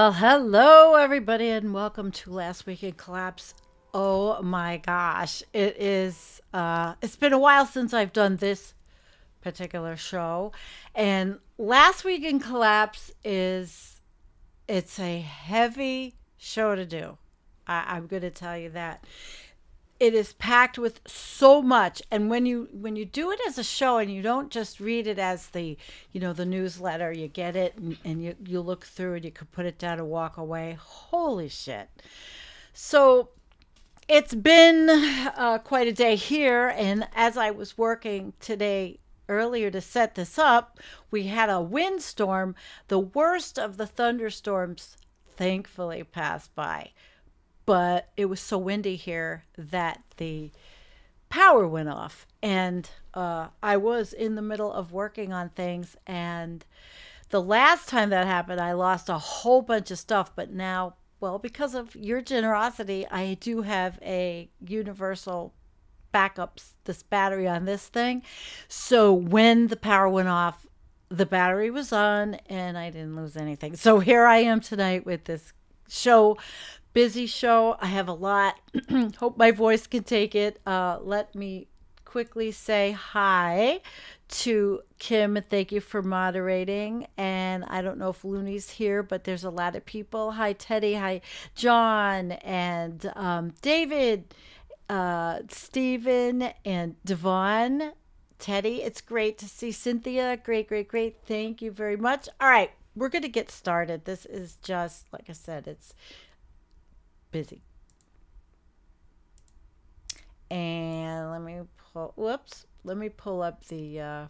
Well, hello everybody and welcome to Last Week in Collapse. Oh my gosh. It's been a while since I've done this particular show. And Last Week in Collapse it's a heavy show to do. I'm going to tell you that. It is packed with so much, and when you do it as a show and you don't just read it as the newsletter, you get it and you look through and you can put it down and walk away. Holy shit. So it's been quite a day here, and as I was working today earlier to set this up, we had a windstorm. The worst of the thunderstorms thankfully passed by, but it was so windy here that the power went off. And I was in the middle of working on things. And the last time that happened, I lost a whole bunch of stuff. But now, well, because of your generosity, I do have a universal backups, this battery on this thing. So when the power went off, the battery was on and I didn't lose anything. So here I am tonight with this show. Busy show. I have a lot. Hope my voice can take it. Let me quickly say hi to Kim and thank you for moderating. And I don't know if Looney's here, but there's a lot of people. Hi, Teddy. Hi, John and David, Stephen, and Devon. Teddy, it's great to see Cynthia. Great, great, great. Thank you very much. All right, we're going to get started. This is just, like I said, it's busy. And let me pull up the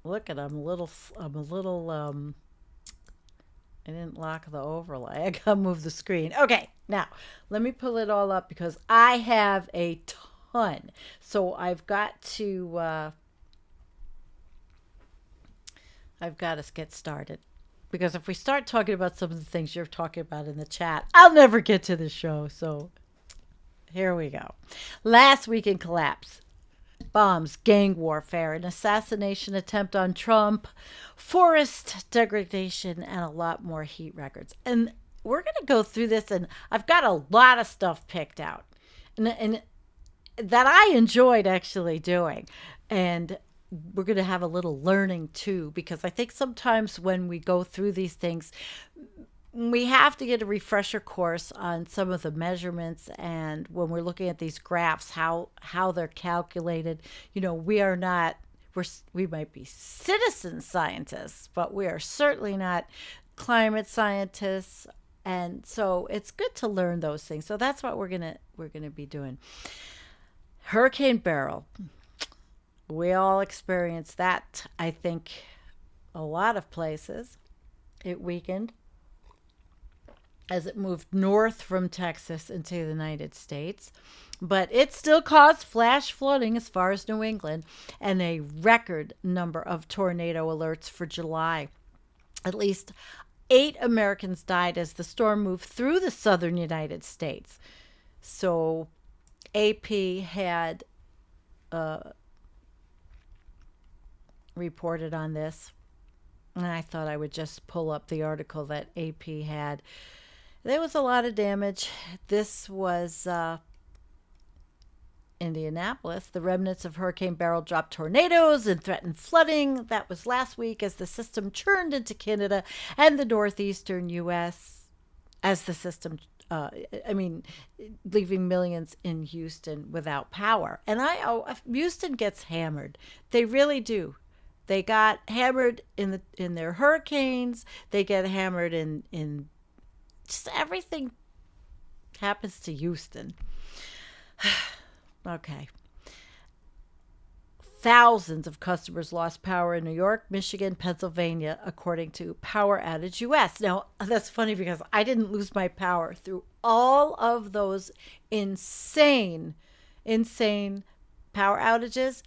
look at I'm a little I didn't lock the overlay. I gotta move the screen. Okay, now let me pull it all up because I have a ton. So I've got to get started. Because if we start talking about some of the things you're talking about in the chat, I'll never get to the show. So here we go. Last week in collapse. Bombs, gang warfare, an assassination attempt on Trump, forest degradation, and a lot more heat records. And we're going to go through this, and I've got a lot of stuff picked out. And that I enjoyed actually doing. And we're going to have a little learning too, because I think sometimes when we go through these things, we have to get a refresher course on some of the measurements. And when we're looking at these graphs, how they're calculated, we might be citizen scientists, but we are certainly not climate scientists. And so it's good to learn those things. So that's what we're going to be doing. Hurricane Beryl. We all experienced that, I think, a lot of places. It weakened as it moved north from Texas into the United States. But it still caused flash flooding as far as New England and a record number of tornado alerts for July. At least 8 Americans died as the storm moved through the southern United States. So AP had reported on this, and I thought I would just pull up the article that AP had. There was a lot of damage. This was Indianapolis. The remnants of Hurricane Beryl dropped tornadoes and threatened flooding. That was last week as the system churned into Canada and the northeastern U.S. as the system leaving millions in Houston without power. And Houston gets hammered. They really do. They got hammered in their hurricanes. They get hammered in just everything happens to Houston. Okay. Thousands of customers lost power in New York, Michigan, Pennsylvania, according to Power Outage US. Now, that's funny because I didn't lose my power through all of those insane power outages.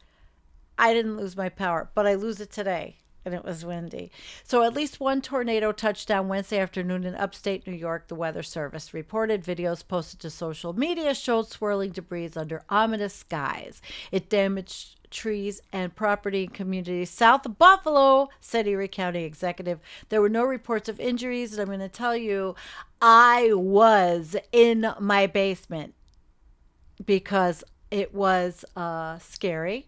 I didn't lose my power, but I lose it today, and it was windy. So at least one tornado touched down Wednesday afternoon in upstate New York, the Weather Service reported. Videos posted to social media showed swirling debris under ominous skies. It damaged trees and property and communities south of Buffalo City, Erie County executive. There were no reports of injuries, and I'm going to tell you, I was in my basement because it was scary,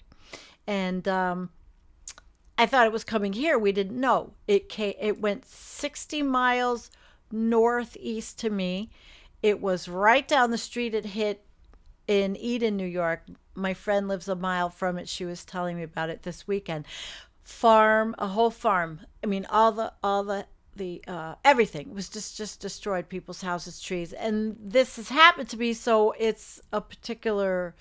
and I thought it was coming here. We didn't know it came. It went 60 miles northeast to me. It was right down the street. It hit in Eden, New York. My friend lives a mile from it. She was telling me about it this weekend. Farm, a whole farm. I mean, all the everything was just destroyed. People's houses, trees, and this has happened to me. So it's a particular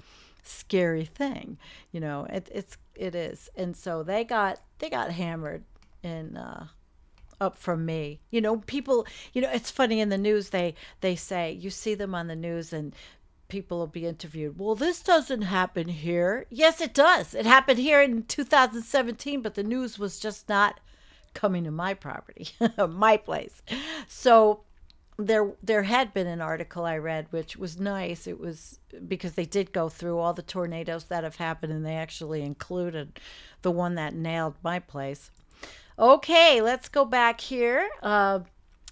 scary thing, you know. It is, and so they got hammered in up from me. You know, people, you know, it's funny in the news they say you see them on the news and people will be interviewed. Well, this doesn't happen here. Yes, it does. It happened here in 2017, but the news was just not coming to my property, my place. So there had been an article I read which was nice. It was because they did go through all the tornadoes that have happened and they actually included the one that nailed my place. Okay, let's go back here.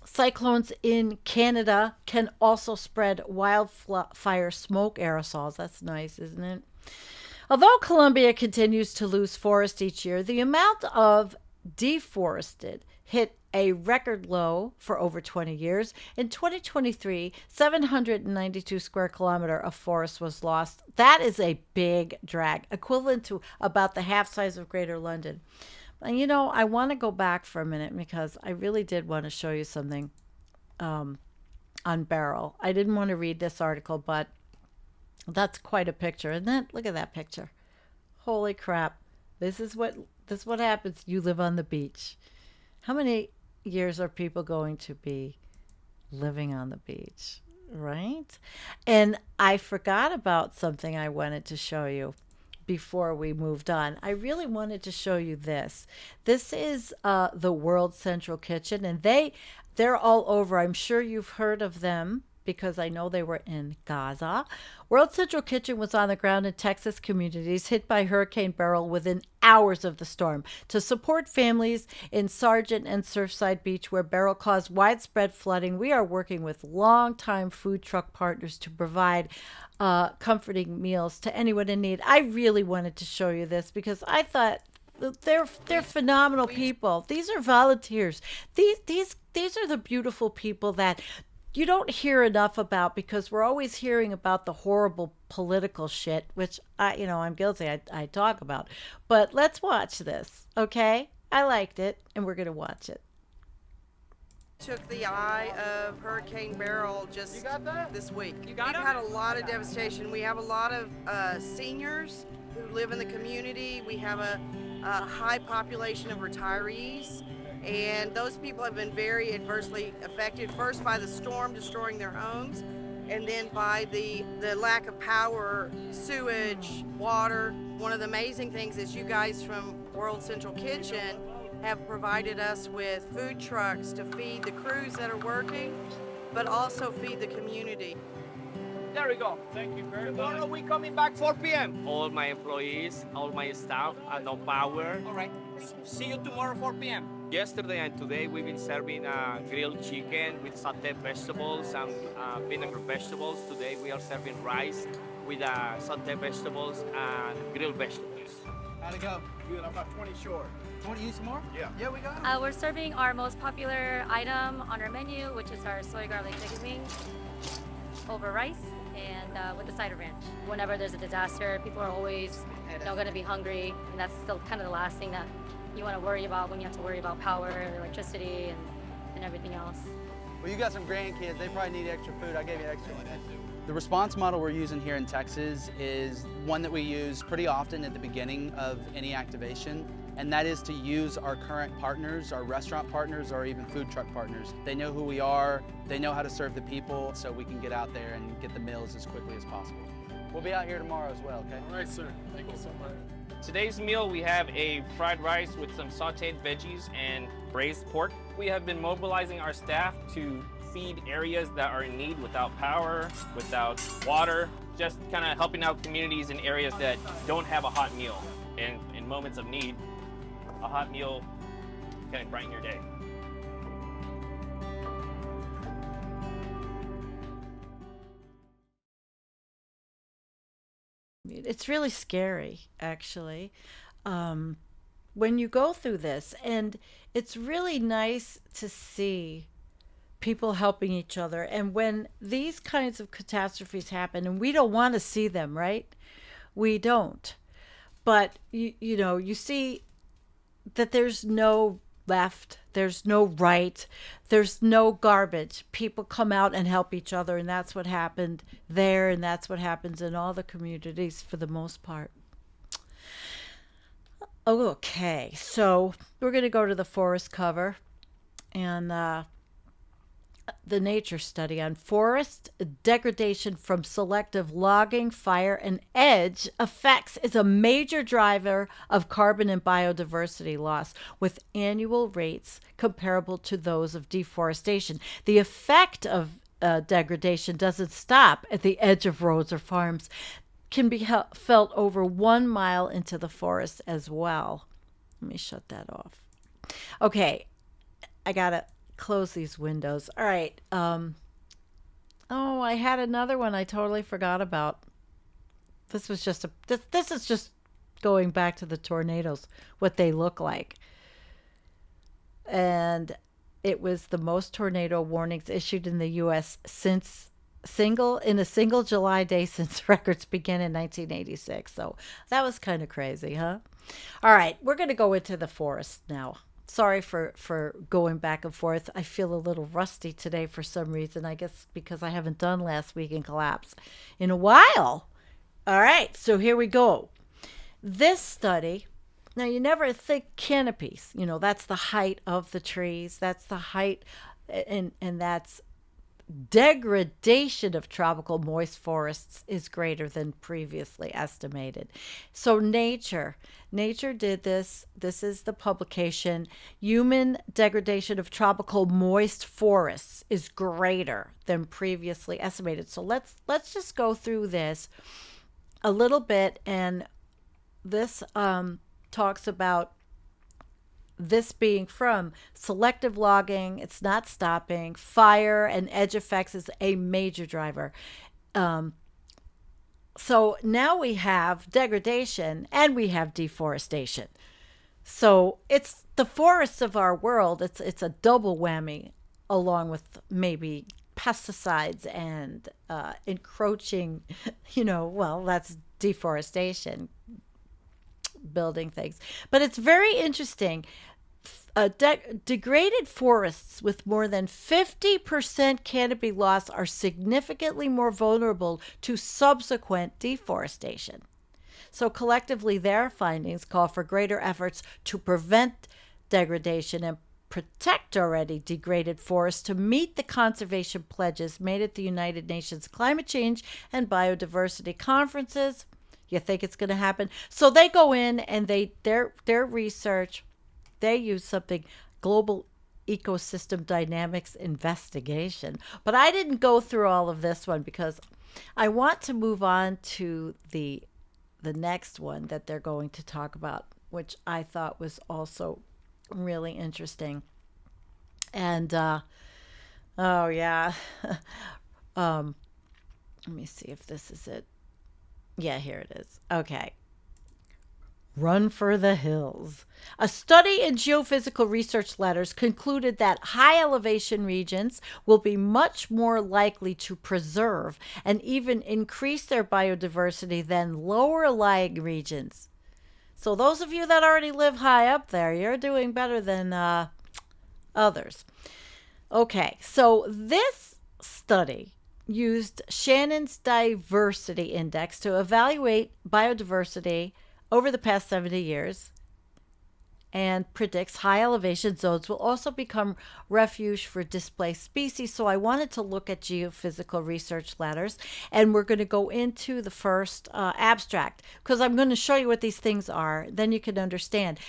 Cyclones in Canada can also spread wildfire smoke aerosols. That's nice, isn't it? Although Colombia continues to lose forest each year, the amount of deforested hit a record low for over 20 years. In 2023, 792 square kilometer of forest was lost. That is a big drag, equivalent to about the half size of Greater London. And you know, I want to go back for a minute because I really did want to show you something on Beryl. I didn't want to read this article, but that's quite a picture. And then look at that picture. Holy crap. This is what happens. You live on the beach. How many years are people going to be living on the beach, right? And I forgot about something I wanted to show you before we moved on. I really wanted to show you this. This is the World Central Kitchen, and they're all over. I'm sure you've heard of them because I know they were in Gaza. World Central Kitchen was on the ground in Texas communities hit by Hurricane Beryl within hours of the storm to support families in Sargent and Surfside Beach where Beryl caused widespread flooding. We are working with longtime food truck partners to provide comforting meals to anyone in need. I really wanted to show you this because I thought they're phenomenal people. These are volunteers. These are the beautiful people that you don't hear enough about because we're always hearing about the horrible political shit, which I'm guilty. I talk about. But let's watch this, okay? I liked it, and we're gonna watch it. Took the eye of Hurricane Beryl just this week. We've had a lot of devastation. We have a lot of seniors who live in the community. We have a high population of retirees. And those people have been very adversely affected, first by the storm destroying their homes, and then by the lack of power, sewage, water. One of the amazing things is you guys from World Central Kitchen have provided us with food trucks to feed the crews that are working, but also feed the community. There we go. Thank you very much. Tomorrow we coming back 4 p.m. All my employees, all my staff, and no power. All right. See you tomorrow 4 p.m. Yesterday and today we've been serving grilled chicken with sauteed vegetables and vinegar vegetables. Today we are serving rice with sauteed vegetables and grilled vegetables. How'd it go? Good. I'm about 20 short. You want to use some more? Yeah. Yeah, we got it. We're serving our most popular item on our menu, which is our soy garlic chicken wings over rice and with a side of ranch. Whenever there's a disaster, people are always going to be hungry, and that's still kind of the last thing that you want to worry about when you have to worry about power, electricity, and everything else. Well, you got some grandkids. They probably need extra food. I gave you extra. The response model we're using here in Texas is one that we use pretty often at the beginning of any activation, and that is to use our current partners, our restaurant partners, or even food truck partners. They know who we are, they know how to serve the people, so we can get out there and get the meals as quickly as possible. We'll be out here tomorrow as well, okay? All right, sir. Thank you so much. Today's meal we have a fried rice with some sauteed veggies and braised pork. We have been mobilizing our staff to feed areas that are in need without power, without water. just kind of helping out communities in areas that don't have a hot meal. And in moments of need, a hot meal can brighten your day. It's really scary, actually, um, when you go through this. And it's really nice to see people helping each other. And when these kinds of catastrophes happen, and we don't want to see them, right? We don't. But you see that there's no left, there's no right, there's no garbage. People come out and help each other, and that's what happened there, and that's what happens in all the communities for the most part. Okay, so we're going to go to the forest cover, and the nature study on forest degradation from selective logging, fire, and edge effects is a major driver of carbon and biodiversity loss, with annual rates comparable to those of deforestation. The effect of degradation doesn't stop at the edge of roads or farms, can be felt over 1 mile into the forest as well. Let me shut that off. Okay, I gotta close these windows. All right. Oh, I had another one I totally forgot about. This was just this is just going back to the tornadoes, what they look like. And it was the most tornado warnings issued in the US since a single July day since records began in 1986. So that was kind of crazy, huh? All right, we're going to go into the forest now. Sorry for going back and forth. I feel a little rusty today for some reason. I guess because I haven't done Last Week in Collapse in a while. All right, so here we go. This study, now you never think canopies. That's the height of the trees. That's the height, and that's degradation of tropical moist forests is greater than previously estimated. So nature did this. This is the publication. Human degradation of tropical moist forests is greater than previously estimated. So let's just go through this a little bit. And this talks about this being from selective logging, it's not stopping. Fire and edge effects is a major driver. So now we have degradation and we have deforestation. So it's the forests of our world. It's a double whammy, along with maybe pesticides and encroaching. Well, that's deforestation, building things. But it's very interesting. Degraded forests with more than 50% canopy loss are significantly more vulnerable to subsequent deforestation. So collectively, their findings call for greater efforts to prevent degradation and protect already degraded forests to meet the conservation pledges made at the United Nations Climate Change and Biodiversity Conferences. You think it's going to happen? So they go in and their research, they use something, global ecosystem dynamics investigation. But I didn't go through all of this one because I want to move on to the next one that they're going to talk about, which I thought was also really interesting. And oh yeah, let me see if this is it. Yeah, here it is. Okay. Run for the hills. A study in geophysical research letters concluded that high elevation regions will be much more likely to preserve and even increase their biodiversity than lower lying regions. So those of you that already live high up there, you're doing better than others. Okay, so this study used Shannon's Diversity Index to evaluate biodiversity over the past 70 years and predicts high elevation zones will also become refuge for displaced species. So I wanted to look at geophysical research letters, and we're going to go into the first abstract because I'm going to show you what these things are. Then you can understand.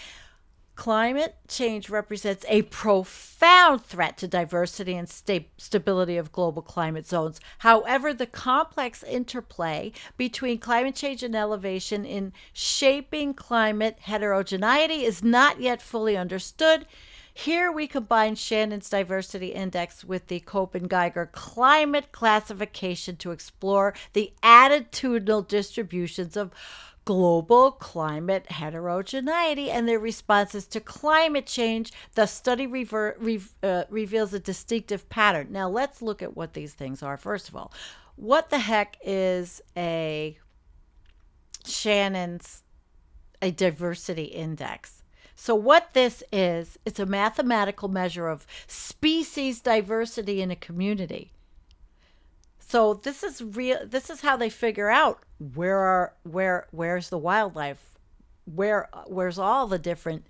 Climate change represents a profound threat to diversity and stability of global climate zones. However, the complex interplay between climate change and elevation in shaping climate heterogeneity is not yet fully understood. Here we combine Shannon's Diversity Index with the Köppen-Geiger climate classification to explore the attitudinal distributions of global climate heterogeneity and their responses to climate change. The study reveals a distinctive pattern. Now, let's look at what these things are. First of all, what the heck is a diversity index? So what this is, it's a mathematical measure of species diversity in a community. So this is real. This is how they figure out where's the wildlife, where's all the different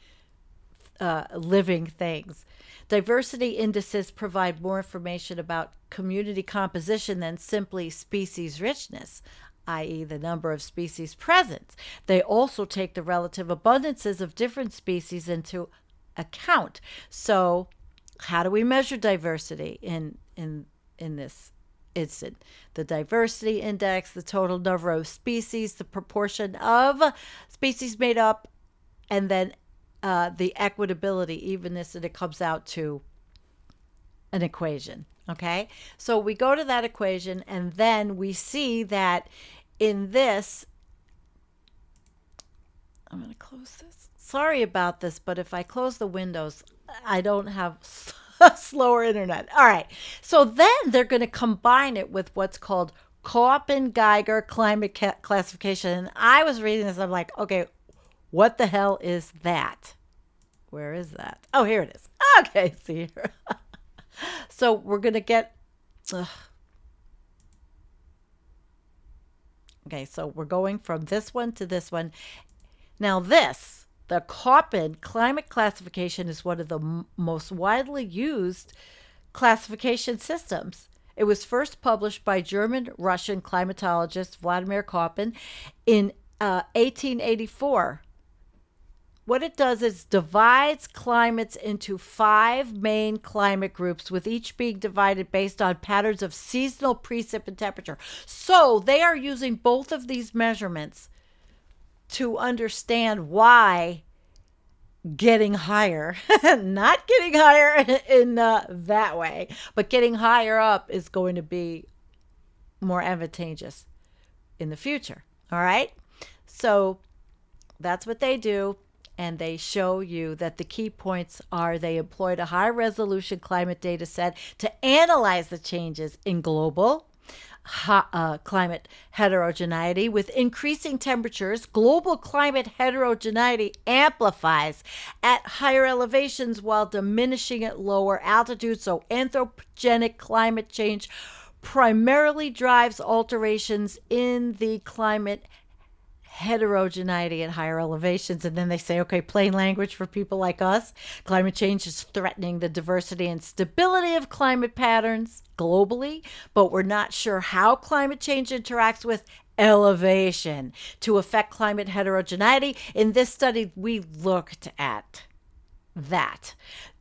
living things. Diversity indices provide more information about community composition than simply species richness, i.e., the number of species present. They also take the relative abundances of different species into account. So, how do we measure diversity in this instant? The diversity index, the total number of species, the proportion of species made up, and then the equitability, evenness, and it comes out to an equation. Okay, so we go to that equation, and then we see that in this, I'm going to close this. Sorry about this, but if I close the windows, I don't have slower internet. All right. So then they're going to combine it with what's called Köppen-Geiger climate classification. And I was reading this. I'm like, okay, what the hell is that? Where is that? Oh, here it is. Okay, see here. So we're going to get... Okay, so we're going from this one to this one. Now this, the Köppen climate classification, is one of the most widely used classification systems. It was first published by German-Russian climatologist Vladimir Köppen in 1884. What it does is divides climates into 5 main climate groups, with each being divided based on patterns of seasonal precip and temperature. So they are using both of these measurements to understand why getting higher, not getting higher in that way, but getting higher up is going to be more advantageous in the future. All right? So that's what they do. And they show you that the key points are they employed a high-resolution climate data set to analyze the changes in global climate heterogeneity. With increasing temperatures, global climate heterogeneity amplifies at higher elevations while diminishing at lower altitudes. So anthropogenic climate change primarily drives alterations in the climate heterogeneity at higher elevations. And then they say, okay, plain language for people like us, climate change is threatening the diversity and stability of climate patterns globally, but we're not sure how climate change interacts with elevation to affect climate heterogeneity. In this study, we looked at that,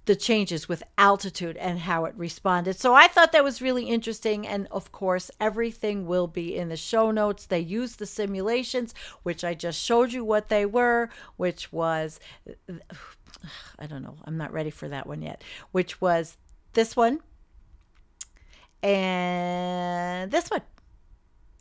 the changes with altitude and how it responded. So I thought that was really interesting. And of course, everything will be in the show notes. They used the simulations, which I just showed you what they were, which was, I don't know, I'm not ready for that one yet, which was this one and this one.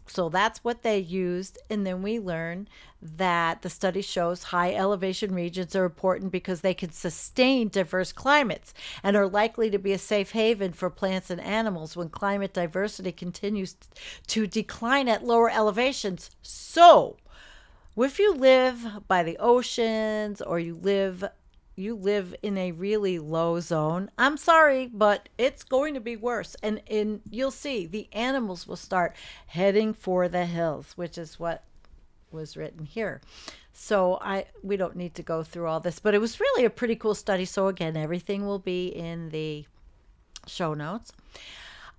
So that's what they used. And then we learn that the study shows high elevation regions are important because they can sustain diverse climates and are likely to be a safe haven for plants and animals when climate diversity continues to decline at lower elevations. So if you live by the oceans or you live in a really low zone, I'm sorry, but it's going to be worse. And you'll see the animals will start heading for the hills, which is what was written here. So we don't need to go through all this, but it was really a pretty cool study. So again, everything will be in the show notes.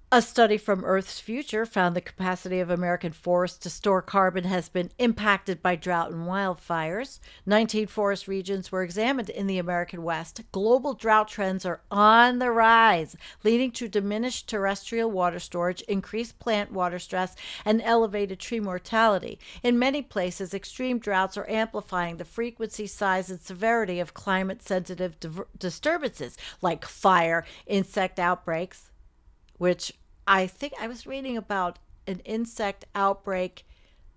A study from Earth's Future found the capacity of American forests to store carbon has been impacted by drought and wildfires. 19 forest regions were examined in the American West. Global drought trends are on the rise, leading to diminished terrestrial water storage, increased plant water stress, and elevated tree mortality. In many places, extreme droughts are amplifying the frequency, size, and severity of climate sensitive disturbances like fire, insect outbreaks, which I think I was reading about an insect outbreak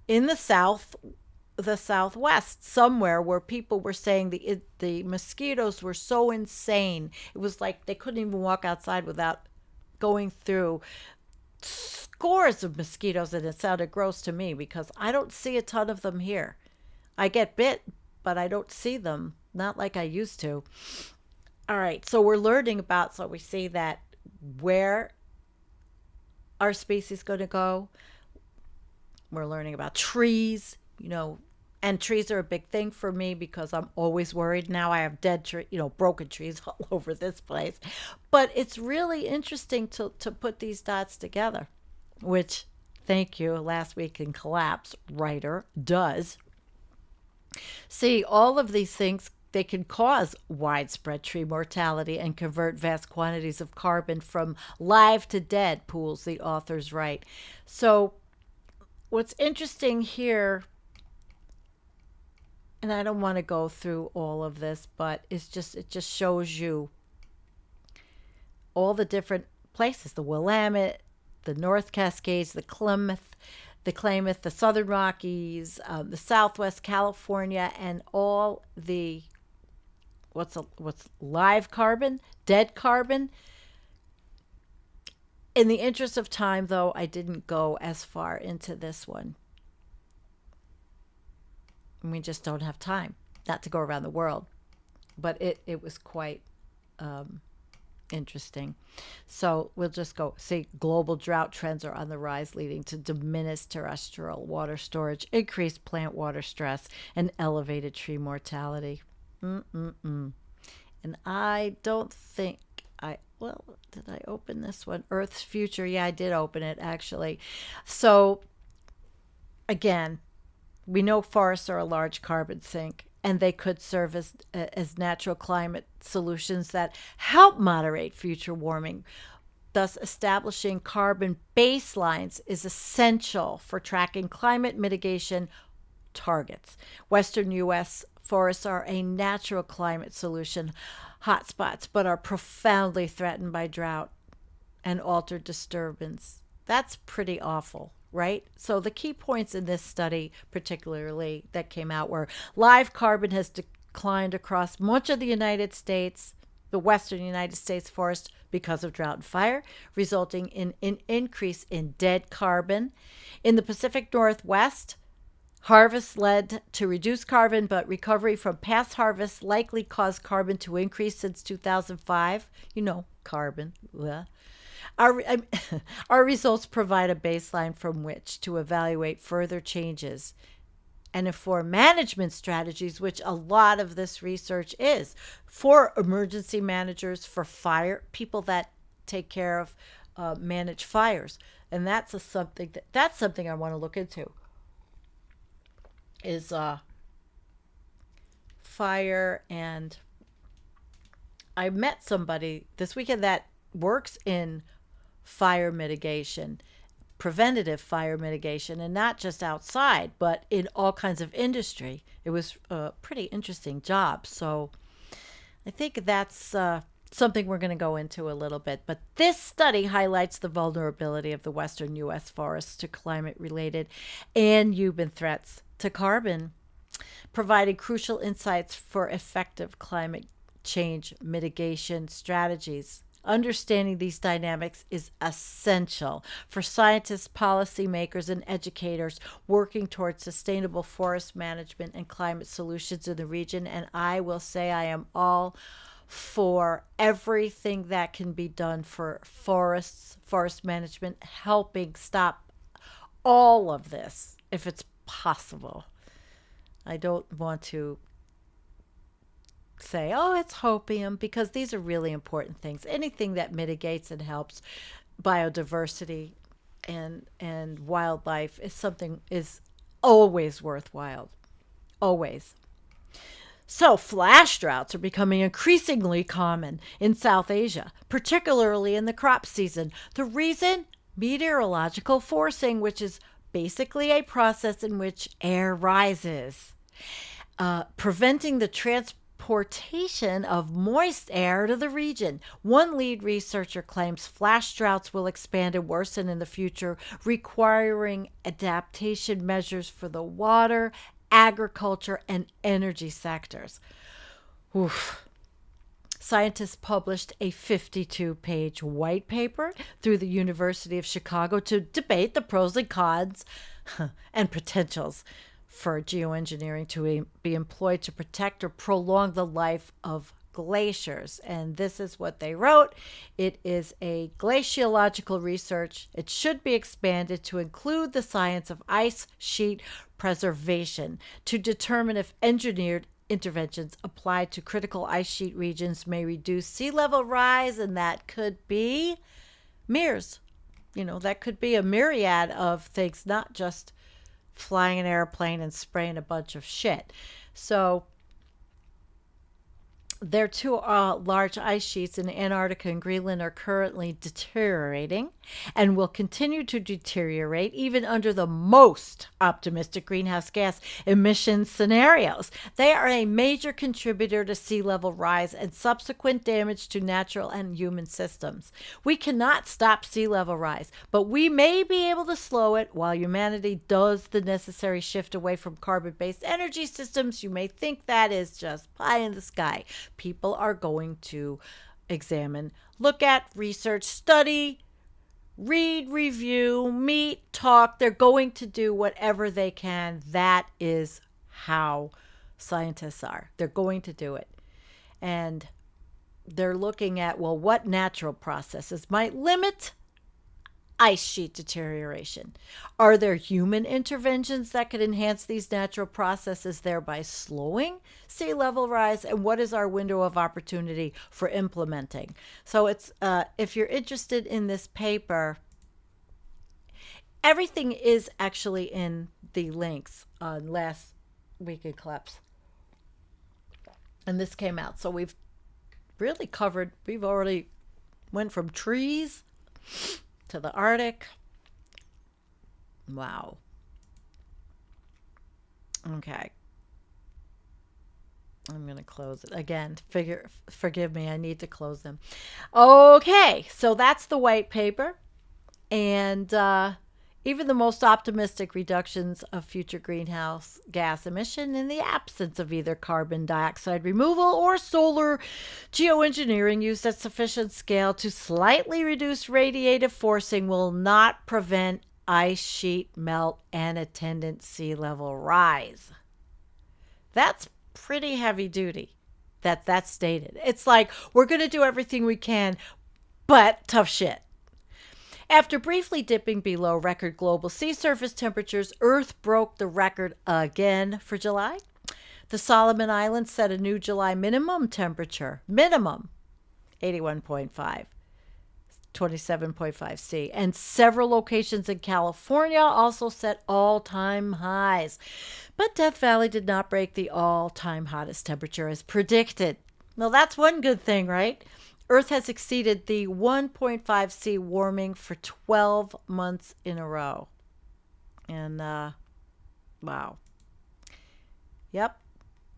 in the Southwest, somewhere where people were saying the mosquitoes were so insane. It was like they couldn't even walk outside without going through scores of mosquitoes, and it sounded gross to me because I don't see a ton of them here. I get bit, but I don't see them, not like I used to. All right, so we're learning about, so we see that where our species going to go. We're learning about trees, and trees are a big thing for me because I'm always worried. Now I have broken trees all over this place. But it's really interesting to put these dots together, which, thank you, Last Week in Collapse writer does. See, all of these things, they can cause widespread tree mortality and convert vast quantities of carbon from live to dead pools, the authors write. So, what's interesting here, and I don't want to go through all of this, but it just shows you all the different places: the Willamette, the North Cascades, the Klamath, the Southern Rockies, the Southwest California, and all the what's live carbon, dead carbon. In the interest of time, though, I didn't go as far into this one. We just don't have time, not to go around the world. But it was quite interesting. So we'll just go see global drought trends are on the rise, leading to diminished terrestrial water storage, increased plant water stress, and elevated tree mortality. And I don't think did I open this one? Earth's Future. Yeah, I did open it actually. So again, we know forests are a large carbon sink, and they could serve as natural climate solutions that help moderate future warming. Thus, establishing carbon baselines is essential for tracking climate mitigation targets. Western U.S. forests are a natural climate solution hotspots, but are profoundly threatened by drought and altered disturbance. That's pretty awful, right? So the key points in this study, particularly that came out, were live carbon has declined across much of the United States, the western United States forest, because of drought and fire, resulting in an increase in dead carbon. In the Pacific Northwest, harvests led to reduced carbon, but recovery from past harvests likely caused carbon to increase since 2005. Carbon. Bleh. Our results provide a baseline from which to evaluate further changes and inform management strategies, which a lot of this research is for emergency managers, for fire people that take care of manage fires, and that's something I want to look into. Is fire, and I met somebody this weekend that works in fire mitigation, preventative fire mitigation, and not just outside, but in all kinds of industry. It was a pretty interesting job. So I think that's something we're going to go into a little bit. But this study highlights the vulnerability of the western U.S. forests to climate-related and human threats to carbon, providing crucial insights for effective climate change mitigation strategies. Understanding these dynamics is essential for scientists, policymakers, and educators working towards sustainable forest management and climate solutions in the region. And I will say I am all for everything that can be done for forests, forest management, helping stop all of this if it's possible. I don't want to say, oh, it's hopium, because these are really important things. Anything that mitigates and helps biodiversity and wildlife is always worthwhile. Always. So, flash droughts are becoming increasingly common in South Asia, particularly in the crop season. The reason? Meteorological forcing, which is basically a process in which air rises, preventing the transportation of moist air to the region. One lead researcher claims flash droughts will expand and worsen in the future, requiring adaptation measures for the water, agriculture, and energy sectors. Oof. Scientists published a 52-page white paper through the University of Chicago to debate the pros and cons and potentials for geoengineering to be employed to protect or prolong the life of glaciers. And this is what they wrote. It is a glaciological research. It should be expanded to include the science of ice sheet preservation to determine if engineered interventions applied to critical ice sheet regions may reduce sea level rise, and that could be mirrors. That could be a myriad of things, not just flying an airplane and spraying a bunch of shit. So their two large ice sheets in Antarctica and Greenland are currently deteriorating and will continue to deteriorate even under the most optimistic greenhouse gas emissions scenarios. They are a major contributor to sea level rise and subsequent damage to natural and human systems. We cannot stop sea level rise, but we may be able to slow it while humanity does the necessary shift away from carbon-based energy systems. You may think that is just pie in the sky. People are going to examine, look at, research, study, read, review, meet, talk. They're going to do whatever they can. That is how scientists are. They're going to do it. And they're looking at, well, what natural processes might limit ice sheet deterioration? Are there human interventions that could enhance these natural processes, thereby slowing sea level rise? And what is our window of opportunity for implementing? So it's if you're interested in this paper, everything is actually in the links on last week in Collapse. And this came out. So we've really covered, we've already went from trees to the Arctic. Wow. Okay. I'm going to close it again. Forgive me. I need to close them. Okay. So that's the white paper. And even the most optimistic reductions of future greenhouse gas emission in the absence of either carbon dioxide removal or solar geoengineering used at sufficient scale to slightly reduce radiative forcing will not prevent ice sheet melt and attendant sea level rise. That's pretty heavy duty. That's stated. It's like, we're going to do everything we can, but tough shit. After briefly dipping below record global sea surface temperatures, Earth broke the record again for July. The Solomon Islands set a new July minimum temperature, 81.5, 27.5 C. And several locations in California also set all-time highs. But Death Valley did not break the all-time hottest temperature as predicted. Well, that's one good thing, right? Earth has exceeded the 1.5 C warming for 12 months in a row. And, wow. Yep.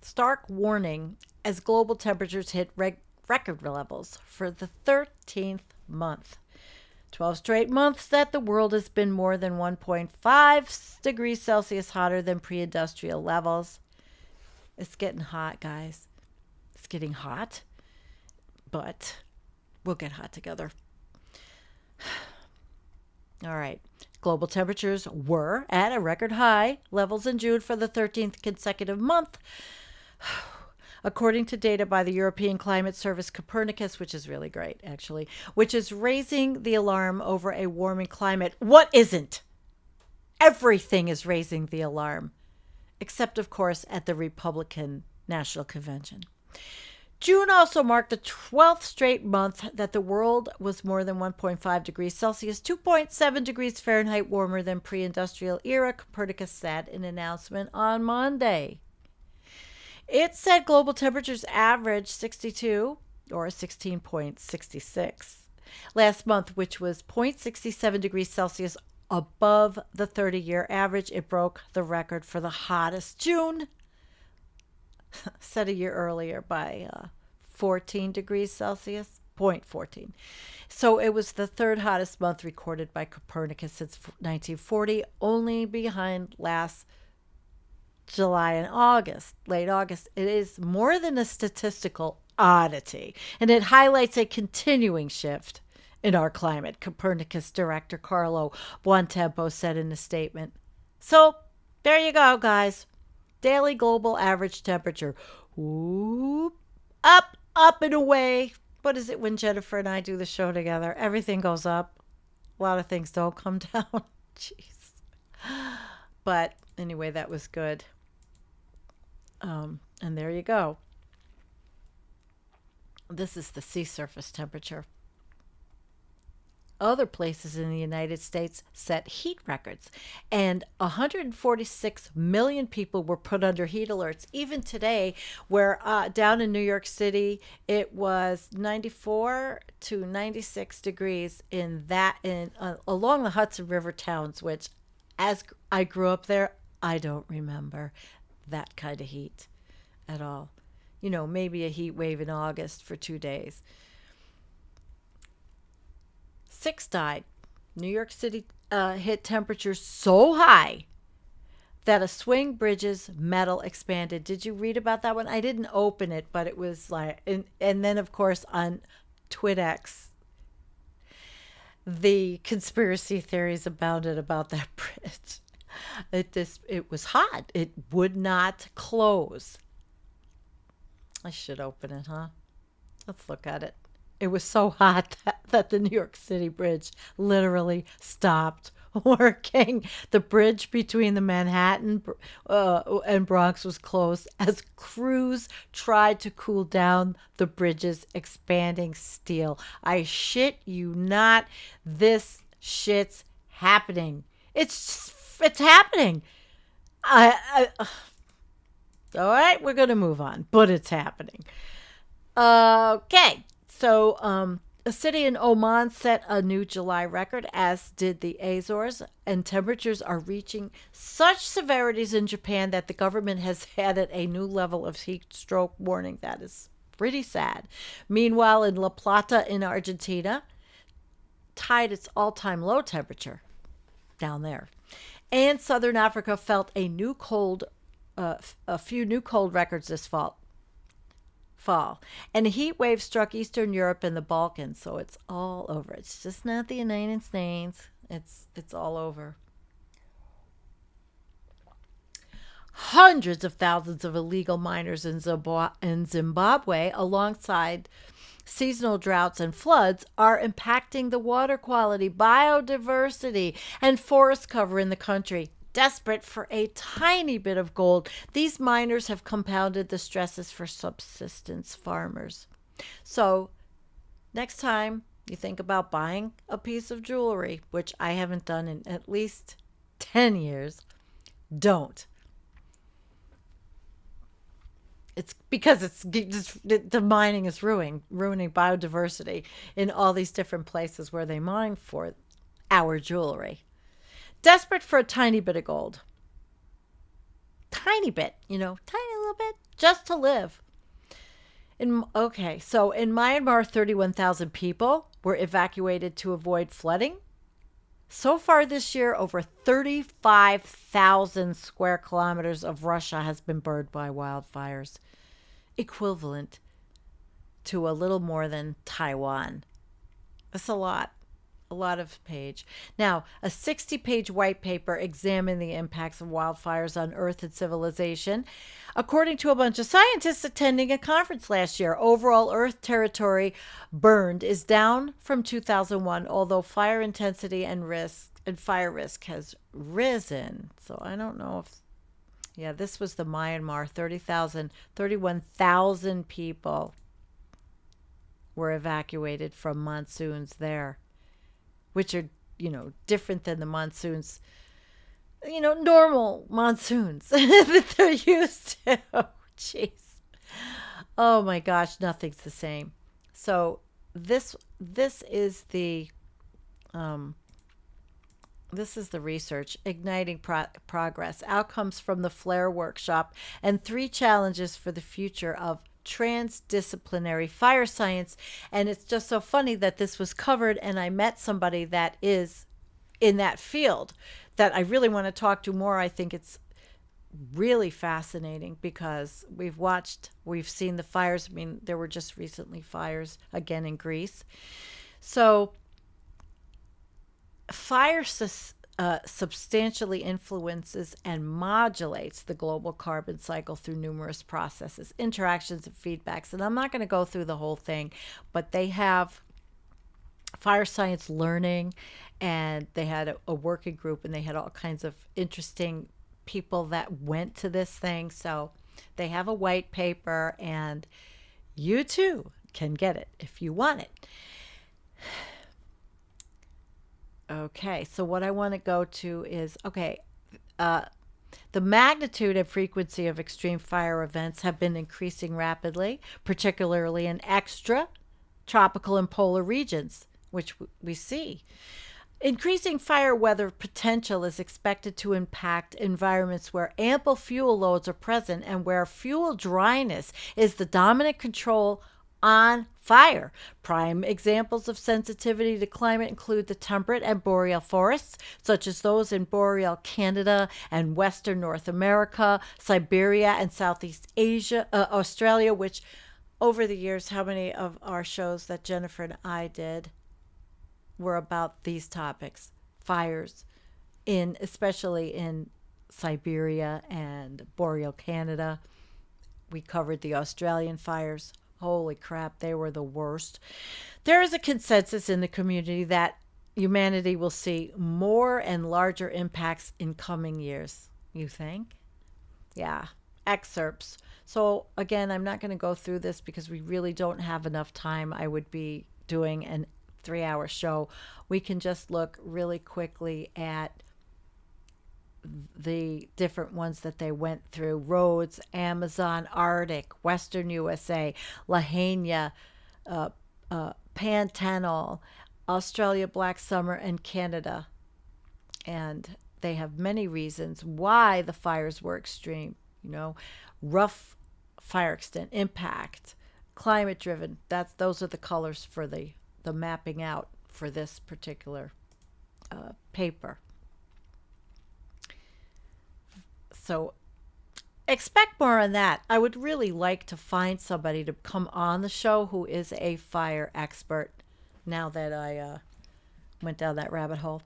Stark warning as global temperatures hit record levels for the 13th month. 12 straight months that the world has been more than 1.5 degrees Celsius hotter than pre-industrial levels. It's getting hot, guys. It's getting hot. But we'll get hot together. All right. Global temperatures were at a record high levels in June for the 13th consecutive month. According to data by the European Climate Service Copernicus, which is really great, actually, which is raising the alarm over a warming climate. What isn't? Everything is raising the alarm, except, of course, at the Republican National Convention. June also marked the 12th straight month that the world was more than 1.5 degrees Celsius, 2.7 degrees Fahrenheit warmer than pre-industrial era, Copernicus said in an announcement on Monday. It said global temperatures averaged 62 or 16.66 last month, which was 0.67 degrees Celsius above the 30-year average. It broke the record for the hottest June set a year earlier by 14 degrees Celsius, 0.14. So it was the third hottest month recorded by Copernicus since 1940, only behind last July and August, late August. It is more than a statistical oddity, and it highlights a continuing shift in our climate, Copernicus director Carlo Buontempo said in a statement. So there you go, guys. Daily global average temperature. Whoop, up, up and away. What is it when Jennifer and I do the show together? Everything goes up. A lot of things don't come down. Jeez. But anyway, that was good. And there you go. This is the sea surface temperature. Other places in the United States set heat records, and 146 million people were put under heat alerts. Even today, where down in New York City, it was 94 to 96 degrees along the Hudson River towns, which, as I grew up there, I don't remember that kind of heat at all. You know, maybe a heat wave in August for 2 days. 6 died. New York City hit temperatures so high that a swing bridge's metal expanded. Did you read about that one? I didn't open it, but it was like, and then of course on TwitX, the conspiracy theories abounded about that bridge. It was hot. It would not close. I should open it, huh? Let's look at it. It was so hot that the New York City bridge literally stopped working. The bridge between the Manhattan and Bronx was closed as crews tried to cool down the bridge's expanding steel. I shit you not. This shit's happening. It's happening. All right, we're going to move on, but it's happening. Okay. So, a city in Oman set a new July record, as did the Azores, and temperatures are reaching such severities in Japan that the government has added a new level of heat stroke warning. That is pretty sad. Meanwhile, in La Plata in Argentina, tied its all-time low temperature down there. And Southern Africa felt a few new cold records this fall. And a heat wave struck Eastern Europe and the Balkans, so it's all over. It's just not the United States. It's all over. Hundreds of thousands of illegal miners in Zimbabwe, alongside seasonal droughts and floods, are impacting the water quality, biodiversity, and forest cover in the country. Desperate for a tiny bit of gold, these miners have compounded the stresses for subsistence farmers. So, next time you think about buying a piece of jewelry, which I haven't done in at least 10 years, don't. It's because the mining is ruining biodiversity in all these different places where they mine for our jewelry. Desperate for a tiny bit of gold. Tiny bit, tiny little bit, just to live. So in Myanmar, 31,000 people were evacuated to avoid flooding. So far this year, over 35,000 square kilometers of Russia has been burned by wildfires, equivalent to a little more than Taiwan. That's a lot of page. Now, a 60-page white paper examined the impacts of wildfires on Earth and civilization. According to a bunch of scientists attending a conference last year, overall Earth territory burned is down from 2001, although fire intensity and fire risk has risen. So I don't know if, this was the Myanmar, 31,000 people. were evacuated from monsoons there, which are, different than the monsoons, normal monsoons that they're used to. Jeez. Oh my gosh, nothing's the same. So this is the um, this is the research igniting progress, outcomes from the Flare workshop, and 3 challenges for the future of transdisciplinary fire science. And it's just so funny that this was covered, and I met somebody that is in that field that I really want to talk to more. I think it's really fascinating because we've seen the fires. I mean, there were just recently fires again in Greece. So fire substantially influences and modulates the global carbon cycle through numerous processes, interactions, and feedbacks. And I'm not going to go through the whole thing, but they have fire science learning, and they had a working group, and they had all kinds of interesting people that went to this thing. So they have a white paper, and you too can get it if you want it. Okay, so what I want to go to is, the magnitude and frequency of extreme fire events have been increasing rapidly, particularly in extra tropical and polar regions, which we see. Increasing fire weather potential is expected to impact environments where ample fuel loads are present and where fuel dryness is the dominant control on fire. Prime examples of sensitivity to climate include the temperate and boreal forests, such as those in boreal Canada and western North America, Siberia, and Southeast Asia, Australia, which over the years, how many of our shows that Jennifer and I did were about these topics, fires, especially in Siberia and boreal Canada. We covered the Australian fires. Holy crap, they were the worst. There is a consensus in the community that humanity will see more and larger impacts in coming years. You think? Yeah. Excerpts. So again, I'm not going to go through this because we really don't have enough time. I would be doing an 3-hour show. We can just look really quickly at the different ones that they went through: Rhodes, Amazon, Arctic, Western USA, Lahaina, Pantanal, Australia, Black Summer, and Canada. And they have many reasons why the fires were extreme. Rough fire extent, impact, climate driven. Those are the colors for the mapping out for this particular paper. So expect more on that. I would really like to find somebody to come on the show who is a fire expert now that I went down that rabbit hole.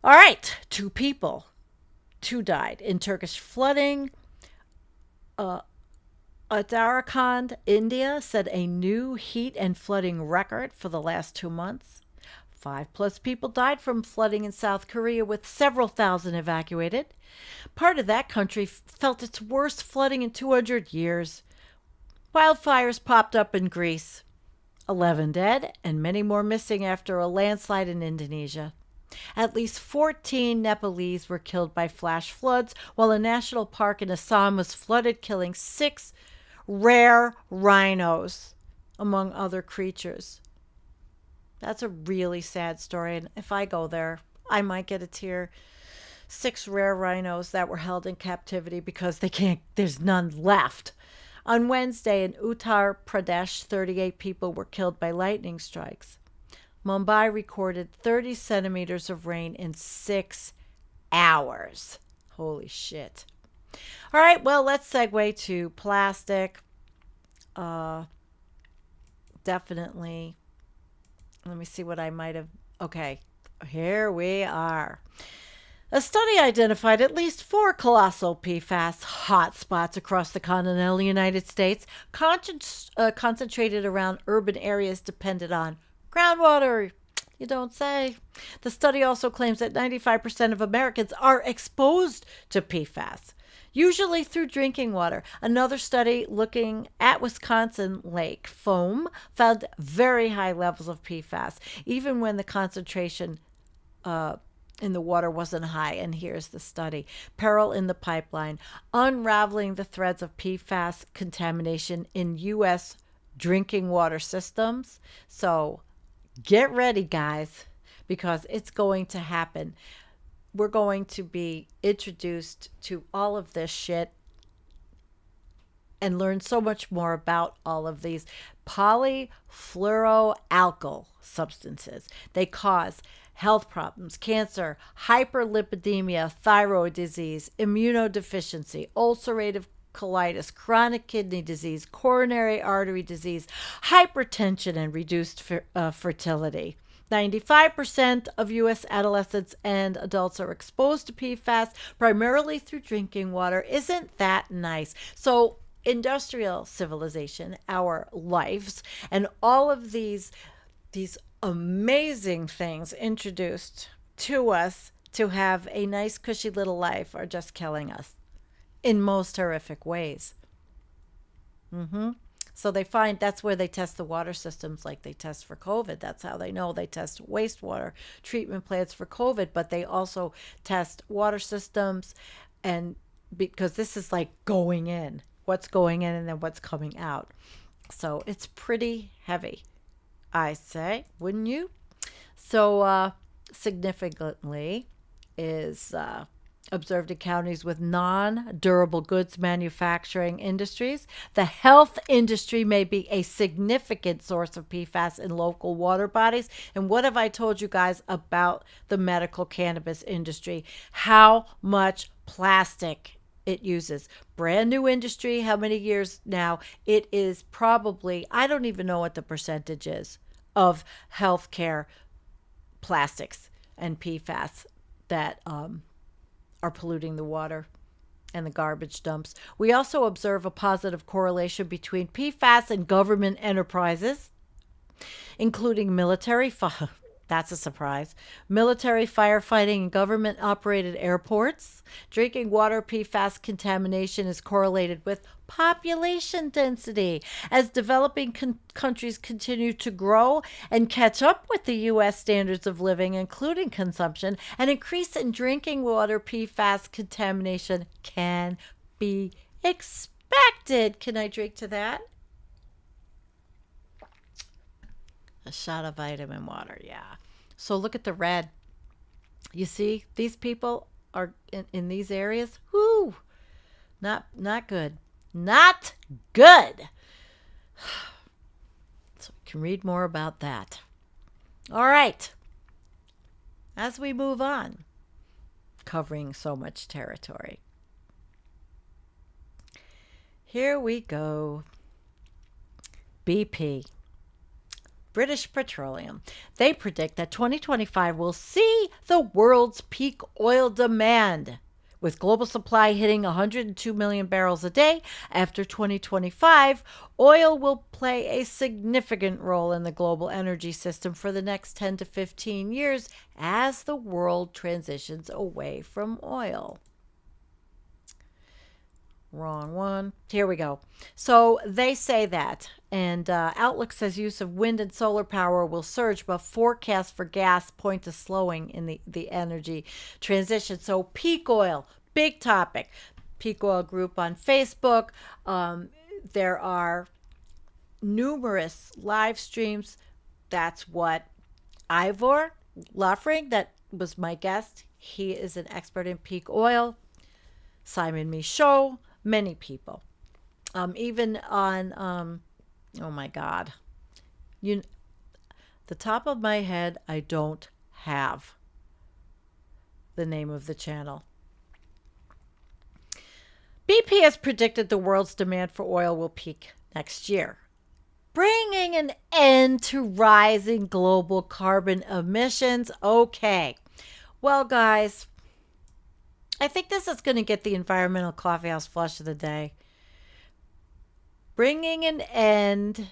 All right, 2 people. 2 died in Turkish flooding. Uttarakhand, India, set a new heat and flooding record for the last 2 months. 5+ people died from flooding in South Korea, with several thousand evacuated. Part of that country felt its worst flooding in 200 years. Wildfires popped up in Greece. 11 dead and many more missing after a landslide in Indonesia. At least 14 Nepalese were killed by flash floods, while a national park in Assam was flooded, killing 6 rare rhinos, among other creatures. That's a really sad story, and if I go there, I might get a tear. 6 rare rhinos that were held in captivity because there's none left. On Wednesday in Uttar Pradesh, 38 people were killed by lightning strikes. Mumbai recorded 30 centimeters of rain in 6 hours. Holy shit. All right, well, let's segue to plastic. Definitely. Let me see what I might have. Okay, here we are. A study identified at least 4 colossal PFAS hotspots across the continental United States, concentrated around urban areas dependent on groundwater. You don't say. The study also claims that 95% of Americans are exposed to PFAS. usually through drinking water. Another study looking at Wisconsin lake foam found very high levels of PFAS, even when the concentration in the water wasn't high. And here's the study: Peril in the Pipeline, unraveling the threads of PFAS contamination in U.S. drinking water systems. So get ready, guys, because it's going to happen. We're going to be introduced to all of this shit and learn so much more about all of these polyfluoroalkyl substances. They cause health problems, cancer, hyperlipidemia, thyroid disease, immunodeficiency, ulcerative colitis, chronic kidney disease, coronary artery disease, hypertension, and reduced fertility. 95% of U.S. adolescents and adults are exposed to PFAS primarily through drinking water. Isn't that nice? So, industrial civilization, our lives, and all of these amazing things introduced to us to have a nice, cushy little life are just killing us in most horrific ways. So they find that's where they test the water systems like they test for COVID. That's how they know. They test wastewater treatment plants for COVID, but they also test water systems, and because this is like going in, what's going in and then what's coming out. So it's pretty heavy, I say, wouldn't you? So significantly is observed in counties with non-durable goods manufacturing industries. The health industry may be a significant source of PFAS in local water bodies. And what have I told you guys about the medical cannabis industry? How much plastic it uses. Brand new industry. How many years now? It is probably, I don't even know what the percentage is of healthcare plastics and PFAS that are polluting the water and the garbage dumps. We also observe a positive correlation between PFAS and government enterprises, including military, that's a surprise, military firefighting and government-operated airports. Drinking water PFAS contamination is correlated with population density. As developing countries continue to grow and catch up with the U.S. standards of living, including consumption, an increase in drinking water PFAS contamination can be expected. Can I drink to that? A shot of vitamin water, yeah. So look at the red. You see, these people are in these areas. Whoo! Not good. Not good. So you can read more about that. All right. As we move on, covering so much territory. Here we go. BP. British Petroleum. They predict that 2025 will see the world's peak oil demand, with global supply hitting 102 million barrels a day. After 2025, oil will play a significant role in the global energy system for the next 10 to 15 years as the world transitions away from oil. Wrong one. Here we go. So they say that, and Outlook says use of wind and solar power will surge, but forecasts for gas point to slowing in the energy transition. So peak oil, big topic. Peak Oil Group on Facebook. There are numerous live streams. That's what Ivor Lofring, that was my guest. He is an expert in peak oil. Simon Michaud. Many people, even on, oh my God, the top of my head, I don't have the name of the channel. BP has predicted the world's demand for oil will peak next year, bringing an end to rising global carbon emissions. Okay, well, guys, I think this is going to get the Environmental Coffeehouse Flush of the Day. Bringing an end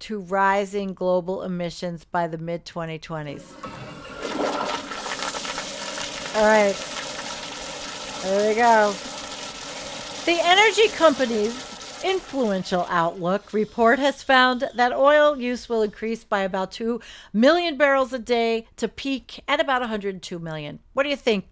to rising global emissions by the mid-2020s. All right. There we go. The energy company's influential outlook report has found that oil use will increase by about 2 million barrels a day to peak at about 102 million. What do you think?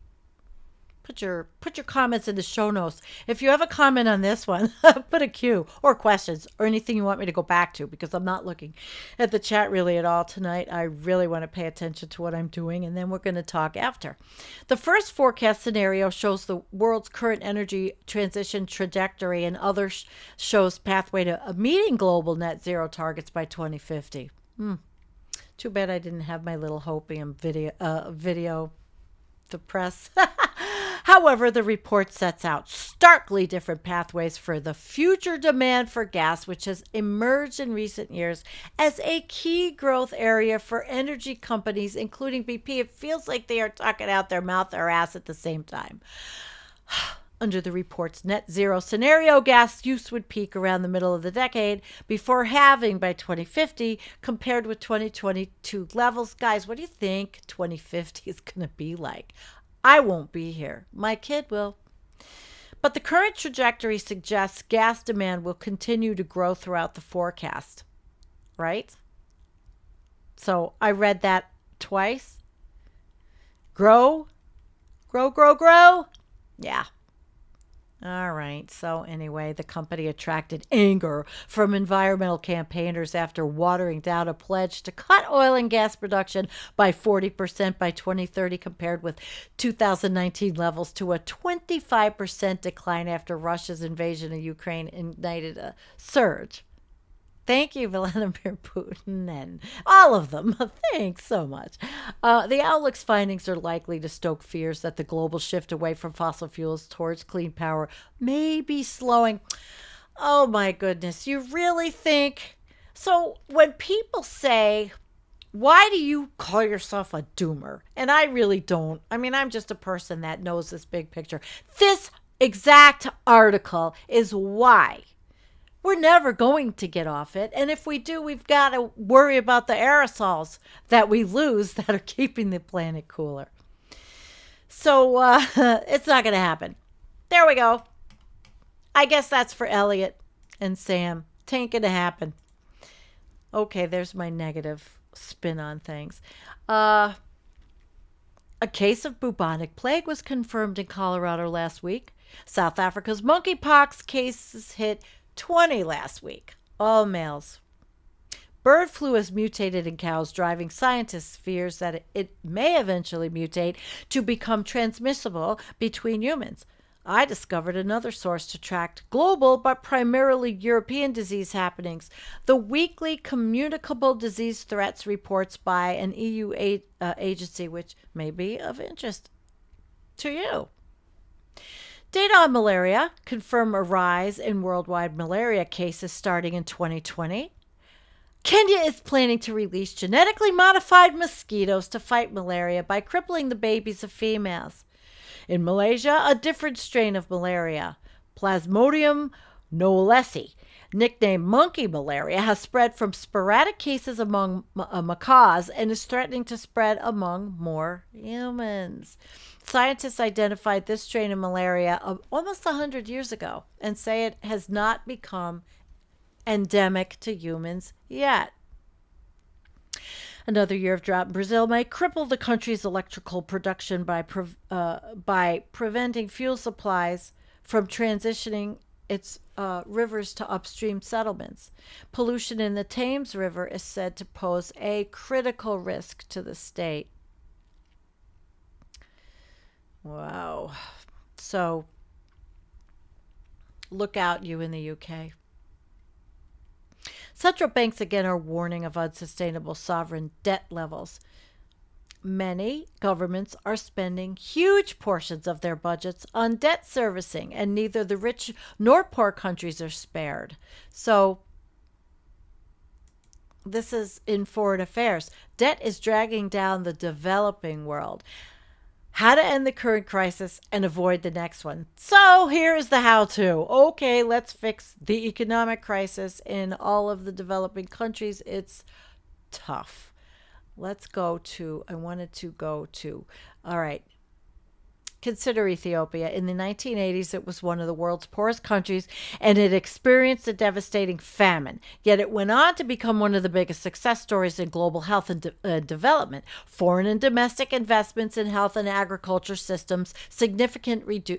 Put your comments in the show notes. If you have a comment on this one, put a Q or questions or anything you want me to go back to, because I'm not looking at the chat really at all tonight. I really want to pay attention to what I'm doing, and then we're going to talk after. The first forecast scenario shows the world's current energy transition trajectory, and others shows pathway to meeting global net zero targets by 2050. Too bad I didn't have my little hopium video the press. However, the report sets out starkly different pathways for the future demand for gas, which has emerged in recent years as a key growth area for energy companies, including BP. It feels like they are talking out their mouth or ass at the same time. Under the report's net zero scenario, gas use would peak around the middle of the decade before halving by 2050 compared with 2022 levels. Guys, what do you think 2050 is going to be like? I won't be here. My kid will. But the current trajectory suggests gas demand will continue to grow throughout the forecast, right? So I read that twice. Grow, grow, grow, grow. Yeah. All right. So anyway, the company attracted anger from environmental campaigners after watering down a pledge to cut oil and gas production by 40% by 2030 compared with 2019 levels, to a 25% decline after Russia's invasion of Ukraine ignited a surge. Thank you, Vladimir Putin, and all of them. Thanks so much. The Outlook's findings are likely to stoke fears that the global shift away from fossil fuels towards clean power may be slowing. Oh my goodness, you really think? So when people say, why do you call yourself a doomer? And I really don't. I mean, I'm just a person that knows this big picture. This exact article is why. We're never going to get off it. And if we do, we've got to worry about the aerosols that we lose that are keeping the planet cooler. So it's not going to happen. There we go. I guess that's for Elliot and Sam. Tain't going to happen. Okay, there's my negative spin on things. A case of bubonic plague was confirmed in Colorado last week. South Africa's monkeypox cases hit 20 last week, all males. Bird flu has mutated in cows, driving scientists' fears that it may eventually mutate to become transmissible between humans. I discovered another source to track global but primarily European disease happenings. The weekly communicable disease threats reports by an EU agency, which may be of interest to you. Data on malaria confirm a rise in worldwide malaria cases starting in 2020. Kenya is planning to release genetically modified mosquitoes to fight malaria by crippling the babies of females. In Malaysia, a different strain of malaria, Plasmodium knowlesi, nicknamed monkey malaria, has spread from sporadic cases among macaws and is threatening to spread among more humans. Scientists identified this strain of malaria almost 100 years ago and say it has not become endemic to humans yet. Another year of drought in Brazil might cripple the country's electrical production by preventing fuel supplies from transitioning its rivers to upstream settlements. Pollution in the Thames River is said to pose a critical risk to the state. Wow. So, look out, you in the UK. Central banks again are warning of unsustainable sovereign debt levels. Many governments are spending huge portions of their budgets on debt servicing, and neither the rich nor poor countries are spared. So, this is in foreign affairs. Debt is dragging down the developing world. How to end the current crisis and avoid the next one. So here's the how-to. Okay, let's fix the economic crisis in all of the developing countries. It's tough. I wanted to go to, all right. Consider Ethiopia. In the 1980s, it was one of the world's poorest countries and it experienced a devastating famine. Yet it went on to become one of the biggest success stories in global health and development. Foreign and domestic investments in health and agriculture systems significantly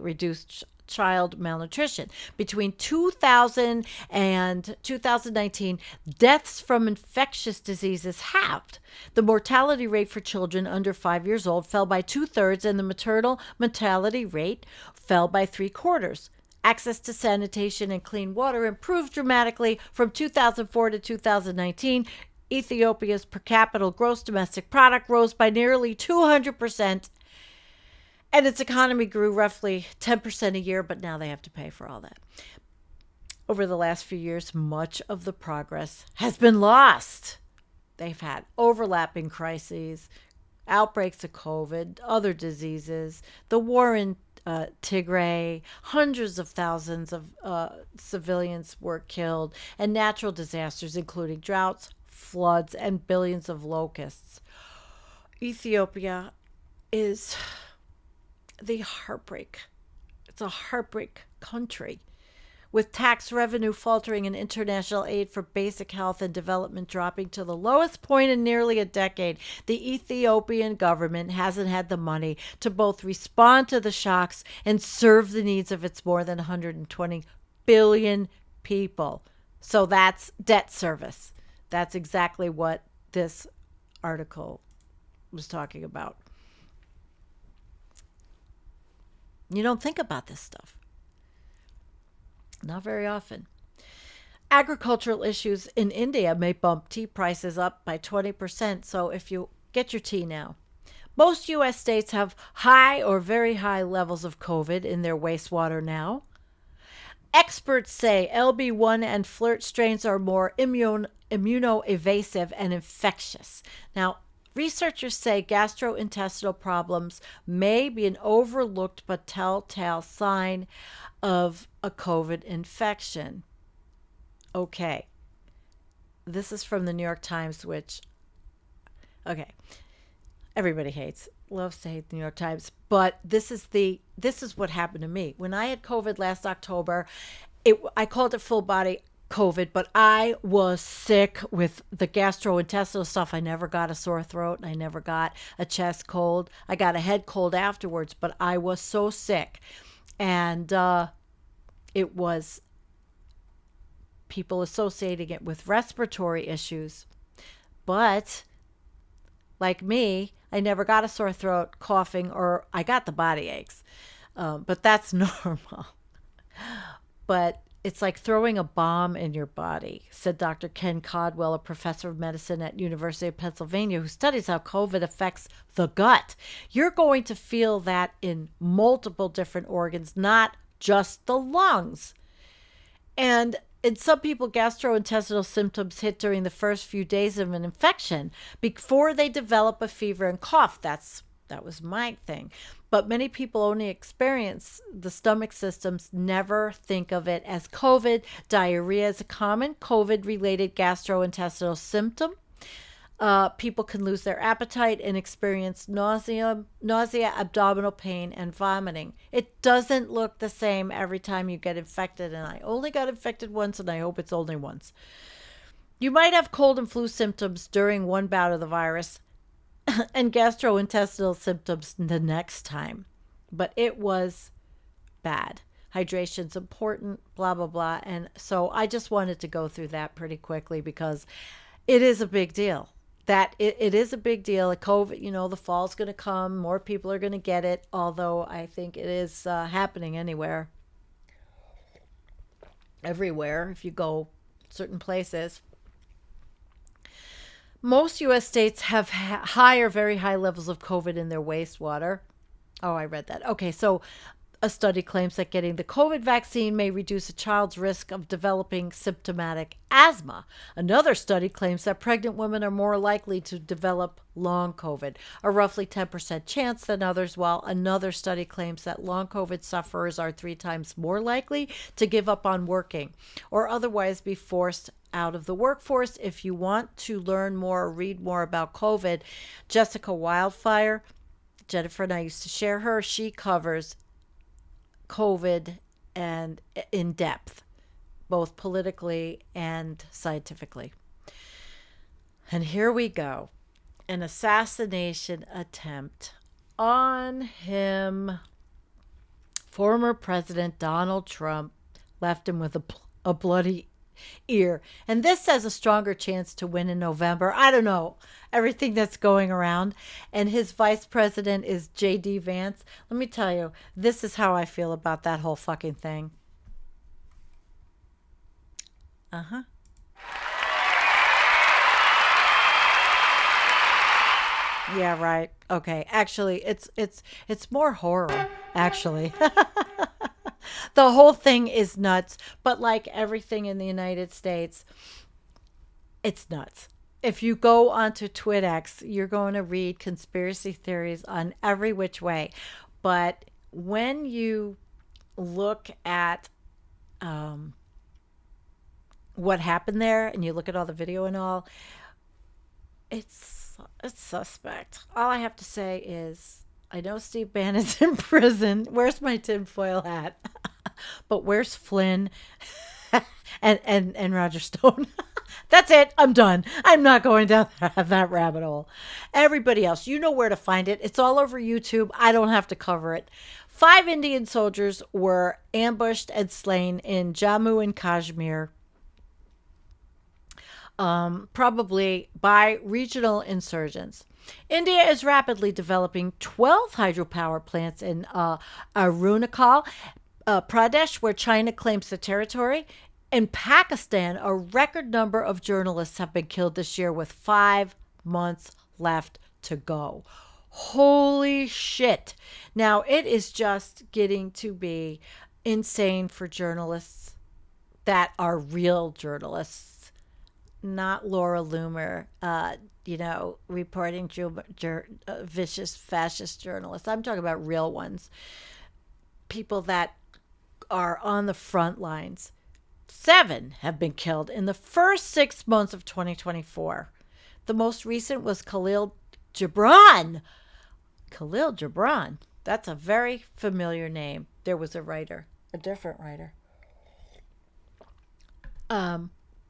reduced child malnutrition. Between 2000 and 2019, deaths from infectious diseases halved. The mortality rate for children under 5 years old fell by 2/3, and the maternal mortality rate fell by 3/4. Access to sanitation and clean water improved dramatically from 2004 to 2019. Ethiopia's per capita gross domestic product rose by nearly 200%, and its economy grew roughly 10% a year, but now they have to pay for all that. Over the last few years, much of the progress has been lost. They've had overlapping crises, outbreaks of COVID, other diseases, the war in Tigray, hundreds of thousands of civilians were killed, and natural disasters, including droughts, floods, and billions of locusts. Ethiopia is the heartbreak. It's a heartbreak country. With tax revenue faltering and international aid for basic health and development dropping to the lowest point in nearly a decade, the Ethiopian government hasn't had the money to both respond to the shocks and serve the needs of its more than 120 billion people. So that's debt service. That's exactly what this article was talking about. You don't think about this stuff. Not very often. Agricultural issues in India may bump tea prices up by 20%. So if you get your tea now. Most U.S. states have high or very high levels of COVID in their wastewater now. Experts say LB1 and flirt strains are more immunoevasive and infectious. Now, researchers say gastrointestinal problems may be an overlooked but telltale sign of a COVID infection. Okay. This is from the New York Times, which, okay, everybody loves to hate the New York Times, but this is what happened to me. When I had COVID last October, I called it full body COVID, but I was sick with the gastrointestinal stuff. I never got a sore throat and I never got a chest cold. I got a head cold afterwards, but I was so sick. And it was people associating it with respiratory issues. But like me, I never got a sore throat, coughing, or I got the body aches. But that's normal. But it's like throwing a bomb in your body, said Dr. Ken Caldwell, a professor of medicine at University of Pennsylvania, who studies how COVID affects the gut. You're going to feel that in multiple different organs, not just the lungs. And in some people, gastrointestinal symptoms hit during the first few days of an infection before they develop a fever and cough. That was my thing. But many people only experience the stomach systems, never think of it as COVID. Diarrhea is a common COVID-related gastrointestinal symptom. People can lose their appetite and experience nausea, abdominal pain, and vomiting. It doesn't look the same every time you get infected, and I only got infected once, and I hope it's only once. You might have cold and flu symptoms during one bout of the virus and gastrointestinal symptoms the next time, but it was bad. Hydration's important, blah, blah, blah. And so I just wanted to go through that pretty quickly because it is a big deal. It is a big deal. COVID, the fall's going to come. More people are going to get it, although I think it is happening everywhere, if you go certain places. Most U.S. states have high or very high levels of COVID in their wastewater. Oh, I read that. Okay, so a study claims that getting the COVID vaccine may reduce a child's risk of developing symptomatic asthma. Another study claims that pregnant women are more likely to develop long COVID, a roughly 10% chance than others, while another study claims that long COVID sufferers are 3 times more likely to give up on working or otherwise be forced out of the workforce. If you want to learn more or read more about COVID, Jessica Wildfire Jennifer and I used to share her. She covers COVID and in depth, both politically and scientifically. And here we go. An assassination attempt on him. Former President Donald Trump left him with a bloody ear. And this has a stronger chance to win in November. I don't know. Everything that's going around. And his vice president is J.D. Vance. Let me tell you, this is how I feel about that whole fucking thing. Uh-huh. Yeah, right. Okay. Actually, it's more horror, actually. The whole thing is nuts, but like everything in the United States, it's nuts. If you go onto TwitX, you're going to read conspiracy theories on every which way. But when you look at what happened there and you look at all the video and all, it's suspect. All I have to say is I know Steve Bannon's in prison. Where's my tinfoil hat? But where's Flynn and Roger Stone? That's it. I'm done. I'm not going down that rabbit hole. Everybody else, you know where to find it. It's all over YouTube. I don't have to cover it. 5 Indian soldiers were ambushed and slain in Jammu and Kashmir, probably by regional insurgents. India is rapidly developing 12 hydropower plants in Arunachal Pradesh, where China claims the territory. In Pakistan, a record number of journalists have been killed this year with 5 months left to go. Holy shit. Now, it is just getting to be insane for journalists that are real journalists, not Laura Loomer, reporting vicious fascist journalists. I'm talking about real ones. People that are on the front lines. 7 have been killed in the first 6 months of 2024. The most recent was Khalil Gibran. Khalil Gibran. That's a very familiar name. There was a writer, a different writer.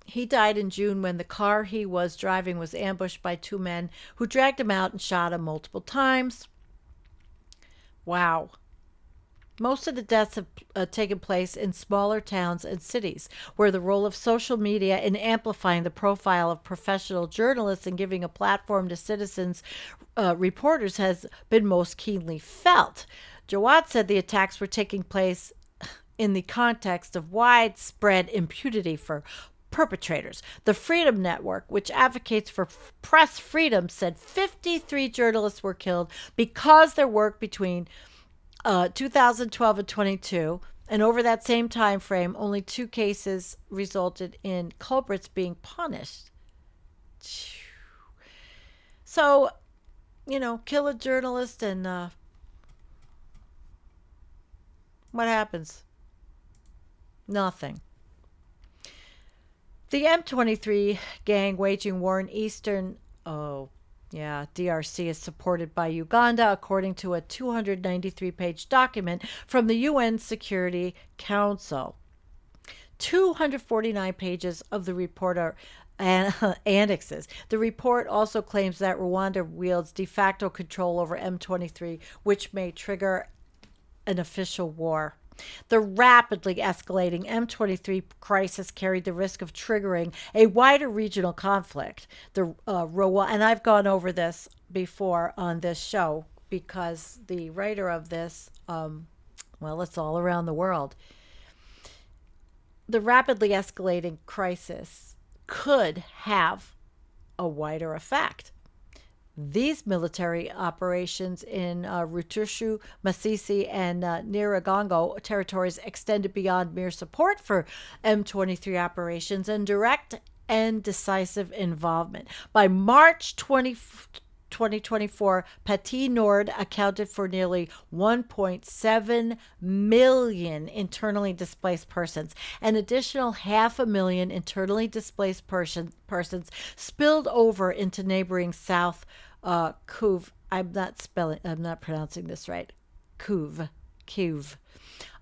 He died in June when the car he was driving was ambushed by 2 men who dragged him out and shot him multiple times. Wow. Most of the deaths have taken place in smaller towns and cities, where the role of social media in amplifying the profile of professional journalists and giving a platform to citizens, reporters, has been most keenly felt. Jawad said the attacks were taking place in the context of widespread impunity for perpetrators. The Freedom Network, which advocates for press freedom, said 53 journalists were killed because their work between 2012 and 22, and over that same time frame, only 2 cases resulted in culprits being punished. So, kill a journalist and what happens? Nothing. The M23 gang waging war in eastern, DRC is supported by Uganda, according to a 293-page document from the UN Security Council. 249 pages of the report are annexes. The report also claims that Rwanda wields de facto control over M23, which may trigger an official war. The rapidly escalating M23 crisis carried the risk of triggering a wider regional conflict. And I've gone over this before on this show because the writer of this, it's all around the world. The rapidly escalating crisis could have a wider effect. These military operations in Rutushu, Masisi, and Nyiragongo territories extended beyond mere support for M23 operations and direct and decisive involvement. By March 2024, Pati Nord accounted for nearly 1.7 million internally displaced persons. An additional 500,000 internally displaced persons spilled over into neighboring South Kivu I'm not pronouncing this right. Kuv.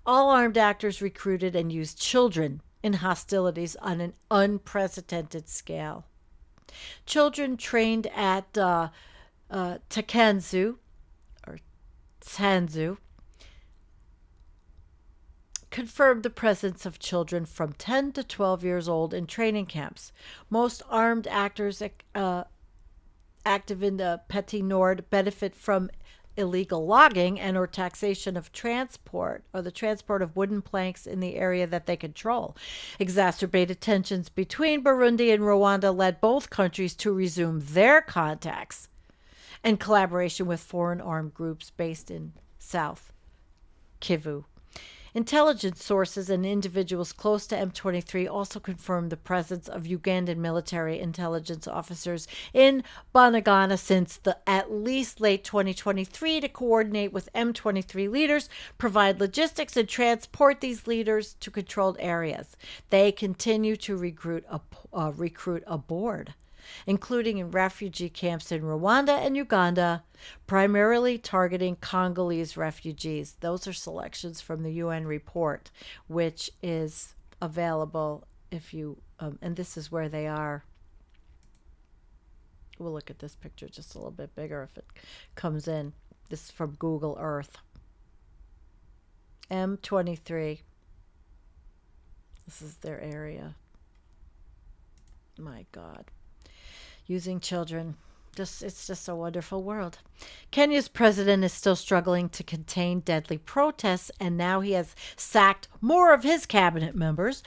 All armed actors recruited and used children in hostilities on an unprecedented scale. Children trained at Takanzu or Tanzu confirmed the presence of children from 10 to 12 years old in training camps. Most armed actors active in the Petit Nord benefit from illegal logging and or taxation of transport or the transport of wooden planks in the area that they control. Exacerbated tensions between Burundi and Rwanda led both countries to resume their contacts and collaboration with foreign armed groups based in South Kivu. Intelligence sources and individuals close to M23 also confirmed the presence of Ugandan military intelligence officers in Bunagana since at least late 2023 to coordinate with M23 leaders, provide logistics, and transport these leaders to controlled areas. They continue to recruit aboard, including in refugee camps in Rwanda and Uganda, primarily targeting Congolese refugees. Those are selections from the UN report, which is available if you, and this is where they are. We'll look at this picture just a little bit bigger if it comes in. This is from Google Earth. M23. This is their area. My God. Using children. It's just a wonderful world. Kenya's president is still struggling to contain deadly protests, and now he has sacked more of his cabinet members.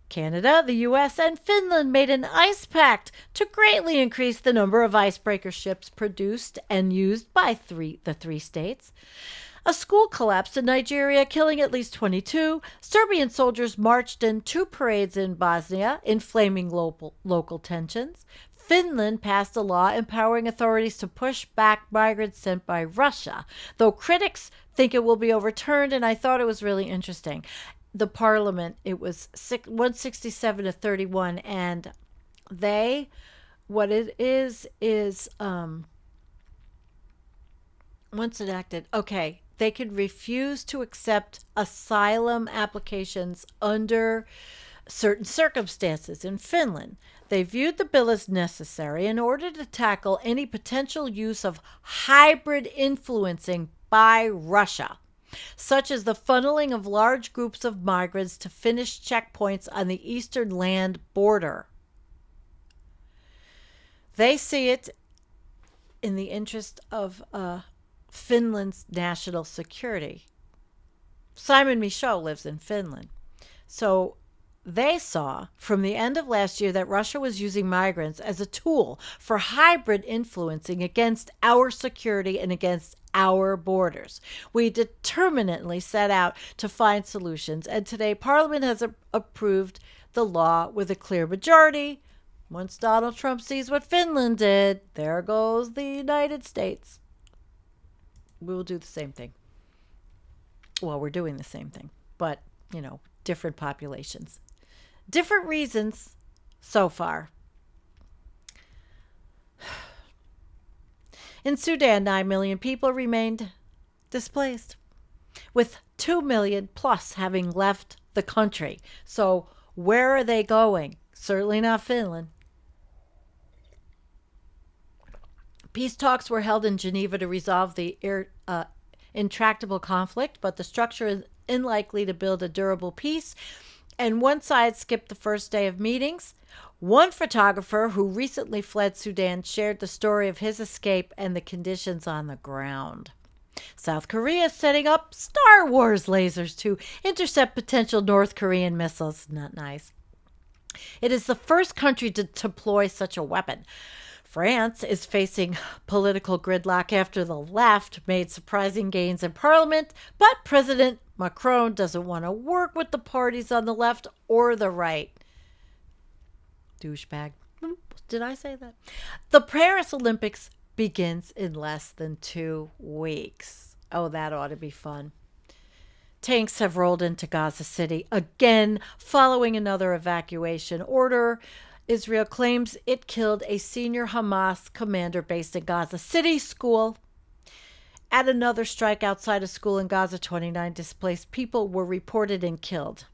Canada, the U.S., and Finland made an ice pact to greatly increase the number of icebreaker ships produced and used by the three states. A school collapsed in Nigeria, killing at least 22. Serbian soldiers marched in 2 parades in Bosnia, inflaming local tensions. Finland passed a law empowering authorities to push back migrants sent by Russia, though critics think it will be overturned, and I thought it was really interesting. The parliament, it was 167 to 31, and what it is, once enacted, okay, they could refuse to accept asylum applications under certain circumstances in Finland. They viewed the bill as necessary in order to tackle any potential use of hybrid influencing by Russia, such as the funneling of large groups of migrants to Finnish checkpoints on the eastern land border. They see it in the interest of Finland's national security. Simon Michaud lives in Finland. So they saw from the end of last year that Russia was using migrants as a tool for hybrid influencing against our security and against our borders. We determinedly set out to find solutions, and today Parliament has approved the law with a clear majority. Once Donald Trump sees what Finland did, there goes the United States. We will do the same thing. Well, we're doing the same thing, but, different populations. Different reasons so far. In Sudan, 9 million people remained displaced, with 2 million plus having left the country. So where are they going? Certainly not Finland. Peace talks were held in Geneva to resolve the intractable conflict, but the structure is unlikely to build a durable peace, and one side skipped the first day of meetings. One photographer who recently fled Sudan shared the story of his escape and the conditions on the ground. South Korea is setting up Star Wars lasers to intercept potential North Korean missiles. Not nice. It is the first country to deploy such a weapon. France is facing political gridlock after the left made surprising gains in parliament, but President Macron doesn't want to work with the parties on the left or the right. Douchebag. Did I say that? The Paris Olympics begins in less than 2 weeks. Oh, that ought to be fun. Tanks have rolled into Gaza City again following another evacuation order. Israel claims it killed a senior Hamas commander based in Gaza City school. At another strike outside a school in Gaza, 29 displaced people were reported and killed.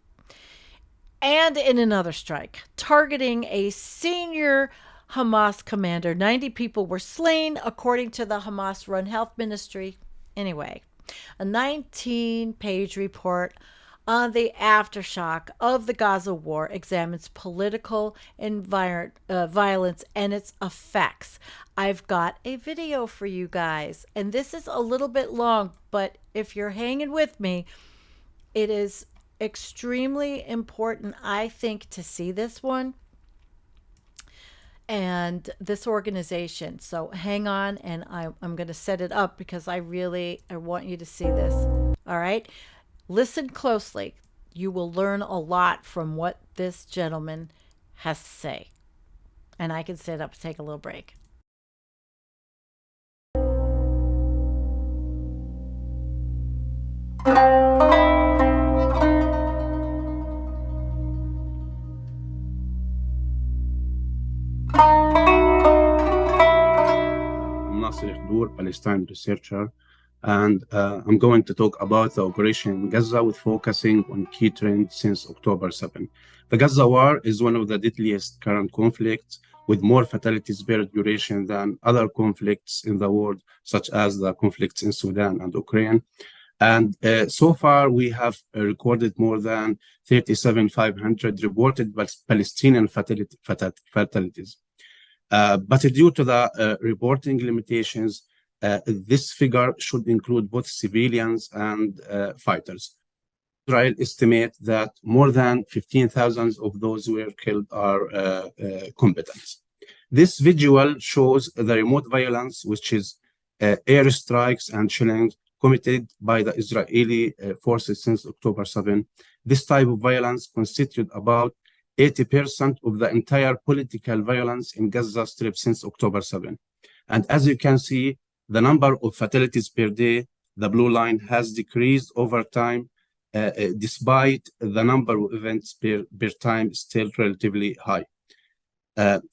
And in another strike, targeting a senior Hamas commander, 90 people were slain, according to the Hamas run health ministry. Anyway, a 19-page report on the aftershock of the Gaza war examines political violence and its effects. I've got a video for you guys, and this is a little bit long, but if you're hanging with me, it is extremely important, I think, to see this one and this organization. So hang on, and I'm going to set it up because I want you to see this. All right, listen closely. You will learn a lot from what this gentleman has to say. And I can sit up and take a little break. Palestine researcher, and I'm going to talk about the operation in Gaza with focusing on key trends since October 7. The Gaza war is one of the deadliest current conflicts, with more fatalities per duration than other conflicts in the world, such as the conflicts in Sudan and Ukraine. And so far, we have recorded more than 37,500 reported Palestinian fatalities. But due to the reporting limitations, this figure should include both civilians and fighters. Israel estimates that more than 15,000 of those who were killed are combatants. This visual shows the remote violence, which is airstrikes and shelling committed by the Israeli forces since October 7. This type of violence constituted about 80% of the entire political violence in Gaza Strip since October 7. And as you can see, the number of fatalities per day, the blue line, has decreased over time, despite the number of events per time still relatively high.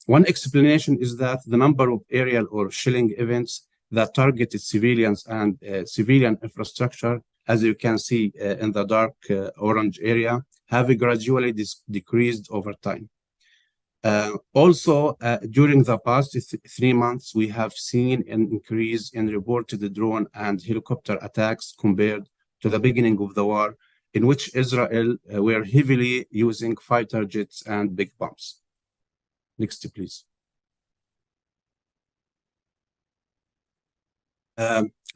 One explanation is that the number of aerial or shelling events that targeted civilians and civilian infrastructure, as you can see in the dark orange area, have gradually decreased over time. Also, during the past 3 months, we have seen an increase in reported drone and helicopter attacks compared to the beginning of the war, in which Israel were heavily using fighter jets and big bombs. Next, please.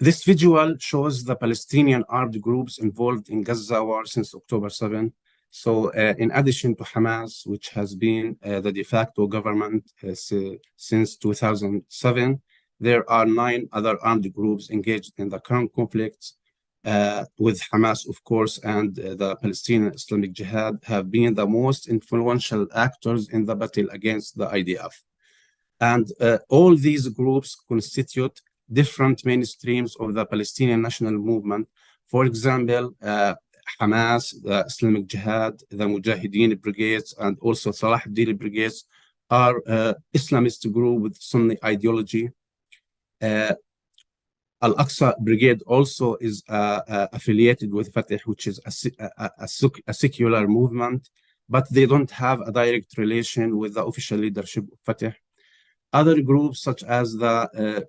This visual shows the Palestinian armed groups involved in Gaza war since October 7. So in addition to Hamas, which has been the de facto government since 2007, there are 9 other armed groups engaged in the current conflicts, with Hamas, of course, and the Palestinian Islamic Jihad have been the most influential actors in the battle against the IDF. And all these groups constitute different mainstreams of the Palestinian national movement. For example, Hamas, the Islamic Jihad, the Mujahideen brigades, and also Salah ad-Din brigades are Islamist group with Sunni ideology. Al-Aqsa Brigade also is affiliated with Fatah, which is a secular movement, but they don't have a direct relation with the official leadership of Fatah. Other groups such as the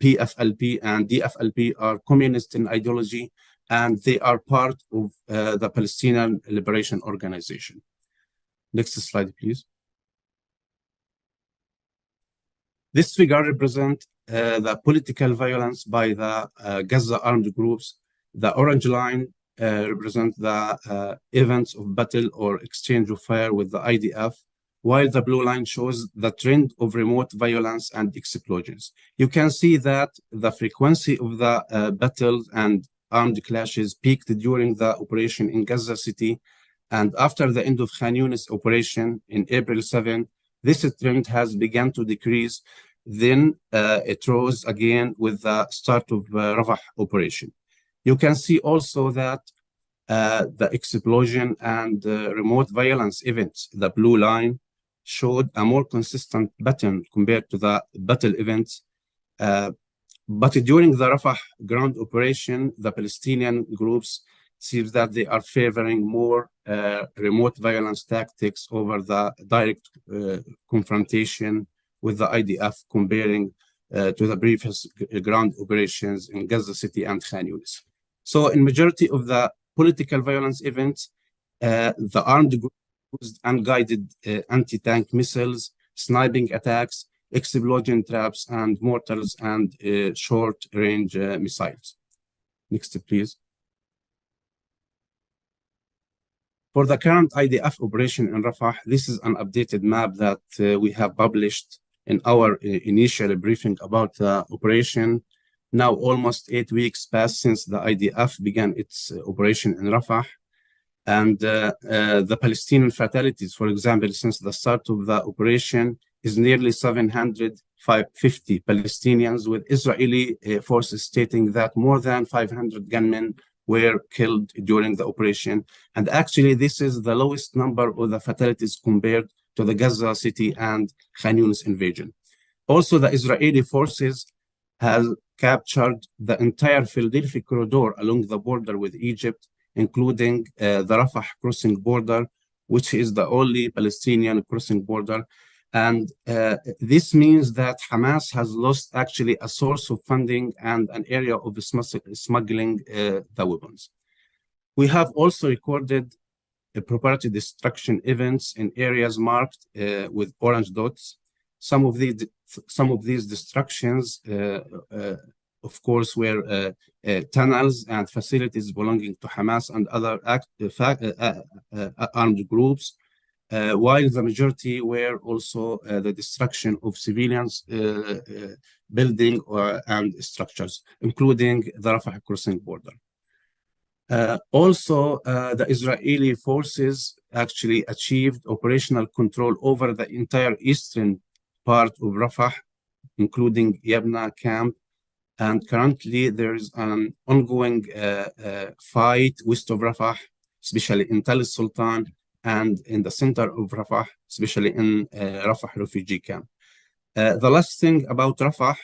PFLP and DFLP are communist in ideology, and they are part of the Palestinian Liberation Organization. Next slide, please. This figure represents the political violence by the Gaza armed groups. The orange line represents the events of battle or exchange of fire with the IDF, while the blue line shows the trend of remote violence and explosions. You can see that the frequency of the battles and armed clashes peaked during the operation in Gaza City, and after the end of Khan Yunis operation in April 7, this trend has begun to decrease. Then it rose again with the start of Rafah operation. You can see also that the explosion and remote violence events, the blue line, showed a more consistent pattern compared to the battle events. But during the Rafah ground operation, the Palestinian groups see that they are favoring more remote violence tactics over the direct confrontation with the IDF, comparing to the previous ground operations in Gaza City and Khan Yunis. So in majority of the political violence events, the armed groups used unguided anti-tank missiles, sniping attacks, explosion traps, and mortars and short-range missiles. Next, please. For the current IDF operation in Rafah, this is an updated map that we have published in our initial briefing about the operation. Now, almost 8 weeks passed since the IDF began its operation in Rafah. And the Palestinian fatalities, for example, since the start of the operation is nearly 750 Palestinians, with Israeli forces stating that more than 500 gunmen were killed during the operation. And actually, this is the lowest number of the fatalities compared to the Gaza City and Khan Yunis invasion. Also, the Israeli forces have captured the entire Philadelphia corridor along the border with Egypt, including the Rafah crossing border, which is the only Palestinian crossing border. And this means that Hamas has lost actually a source of funding and an area of smuggling the weapons. We have also recorded property destruction events in areas marked with orange dots. Some of these destructions, of course, were tunnels and facilities belonging to Hamas and other armed groups, while the majority were also the destruction of civilians' building and structures, including the Rafah crossing border. Also, the Israeli forces actually achieved operational control over the entire eastern part of Rafah, including Yabna camp. And currently, there is an ongoing fight west of Rafah, especially in Tal Sultan, and in the center of Rafah, especially in Rafah refugee camp. The last thing about Rafah,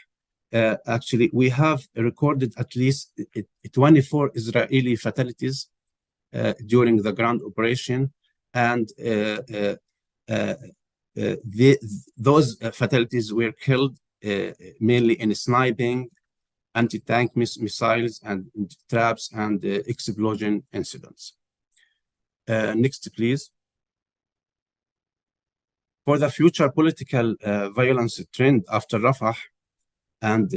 actually, we have recorded at least 24 Israeli fatalities during the ground operation, and those fatalities were killed mainly in sniping, anti-tank missiles, and traps and explosion incidents. Next, please. For the future political violence trend after Rafah, and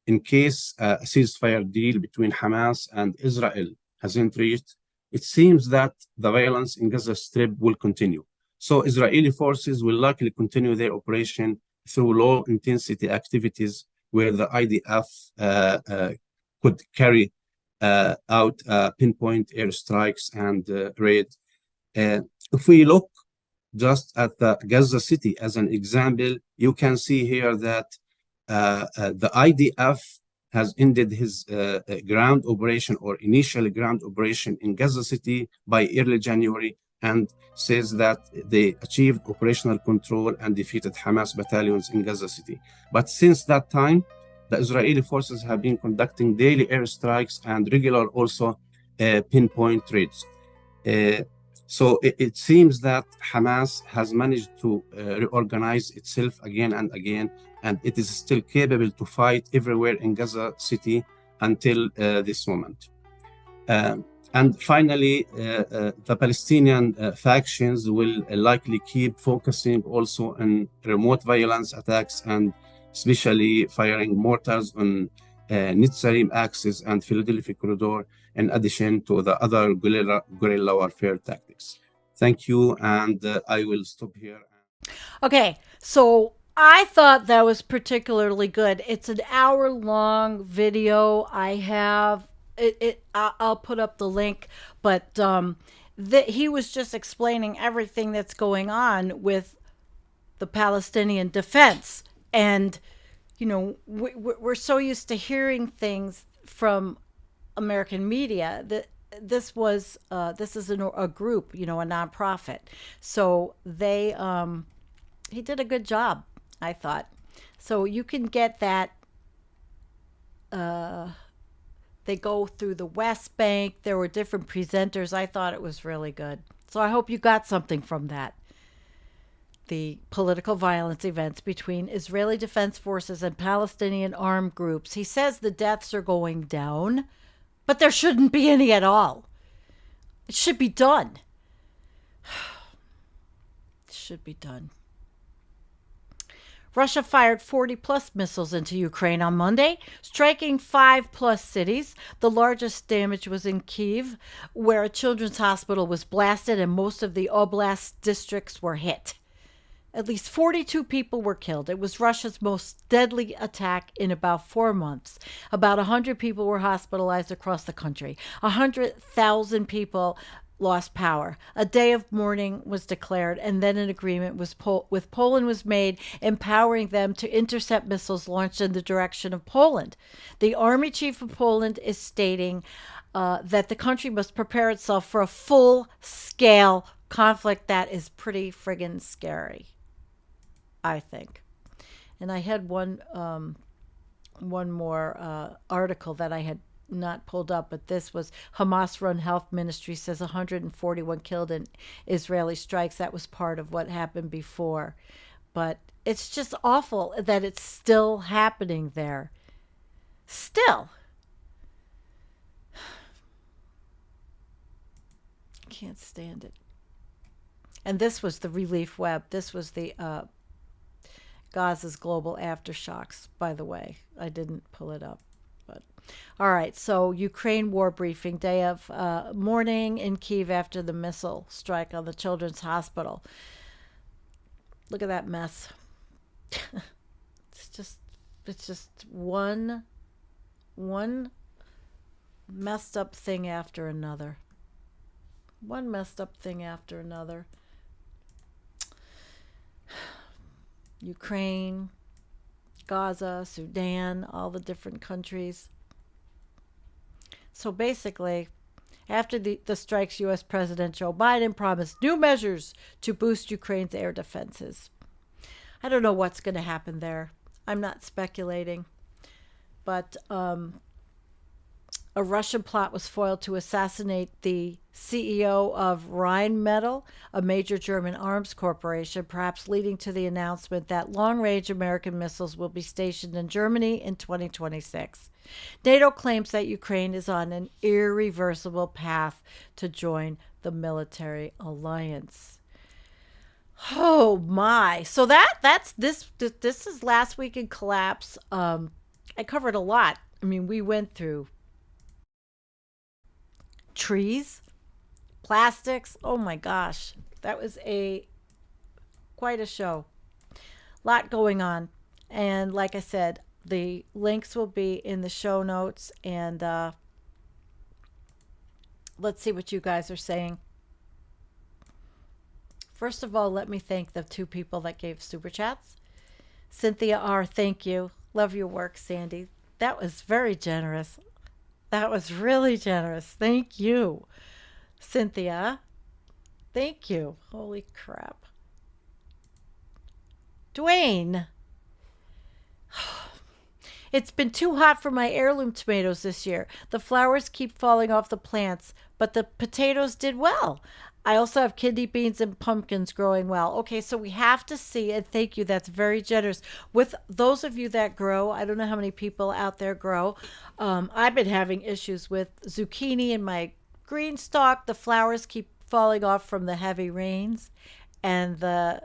in case a ceasefire deal between Hamas and Israel hasn't reached, it seems that the violence in Gaza Strip will continue. So Israeli forces will likely continue their operation through low-intensity activities where the IDF could carry out pinpoint airstrikes and raid. If we look just at the Gaza City as an example, you can see here that the IDF has ended his ground operation or initial ground operation in Gaza City by early January, and says that they achieved operational control and defeated Hamas battalions in Gaza City. But since that time, the Israeli forces have been conducting daily airstrikes and regular also pinpoint raids. So it seems that Hamas has managed to reorganize itself again and again, and it is still capable to fight everywhere in Gaza City until this moment. And finally, the Palestinian factions will likely keep focusing also on remote violence attacks, and especially firing mortars on Netzarim axis and Philadelphia corridor, in addition to the other guerrilla warfare tactics. Thank you, and I will stop here. Okay, so I thought that was particularly good. It's an hour-long video. I have it. I'll put up the link, but he was just explaining everything that's going on with the Palestinian defense, and you know we're so used to hearing things from American media that this is a group, a nonprofit, so they he did a good job, I thought. So you can get that they go through the West Bank. There were different presenters. I thought it was really good. So I hope you got something from that. The political violence events between Israeli Defense Forces and Palestinian armed groups. He says the deaths are going down, but there shouldn't be any at all. It should be done. It should be done. Russia fired 40 plus missiles into Ukraine on Monday, striking 5 plus cities. The largest damage was in Kyiv, where a children's hospital was blasted and most of the oblast districts were hit. At least 42 people were killed. It was Russia's most deadly attack in about 4 months. About 100 people were hospitalized across the country. 100,000 people lost power. A day of mourning was declared, and then an agreement with Poland was made, empowering them to intercept missiles launched in the direction of Poland. The army chief of Poland is stating that the country must prepare itself for a full-scale conflict that is pretty friggin' scary, I think. And I had one more article that I had not pulled up, but this was Hamas-run health ministry says 141 killed in Israeli strikes. That was part of what happened before. But it's just awful that it's still happening there. Still. Can't stand it. And this was the relief web. This was the Gaza's global aftershocks, by the way. I didn't pull it up. But all right, so Ukraine war briefing, day of mourning in Kyiv after the missile strike on the children's hospital. Look at that mess. it's just one messed up thing after another. One messed up thing after another. Ukraine, Gaza, Sudan, all the different countries. So basically, after the strikes, U.S. President Joe Biden promised new measures to boost Ukraine's air defenses. I don't know what's going to happen there. I'm not speculating. But a Russian plot was foiled to assassinate the CEO of Rheinmetall, a major German arms corporation, perhaps leading to the announcement that long-range American missiles will be stationed in Germany in 2026. NATO claims that Ukraine is on an irreversible path to join the military alliance. Oh my! So that's this. This is last week in collapse. I covered a lot. I mean, we went through trees, plastics. Oh my gosh, that was quite a show. Lot going on, and like I said, the links will be in the show notes. And let's see what you guys are saying. First of all, let me thank the 2 people that gave super chats. Cynthia R, thank you. Love your work, Sandy. That was very generous. That was really generous. Thank you, Cynthia. Thank you. Holy crap. Dwayne. It's been too hot for my heirloom tomatoes this year. The flowers keep falling off the plants, but the potatoes did well. I also have kidney beans and pumpkins growing well. Okay, so we have to see, and thank you, that's very generous. With those of you that grow, I don't know how many people out there grow. I've been having issues with zucchini in my green stalk. The flowers keep falling off from the heavy rains and the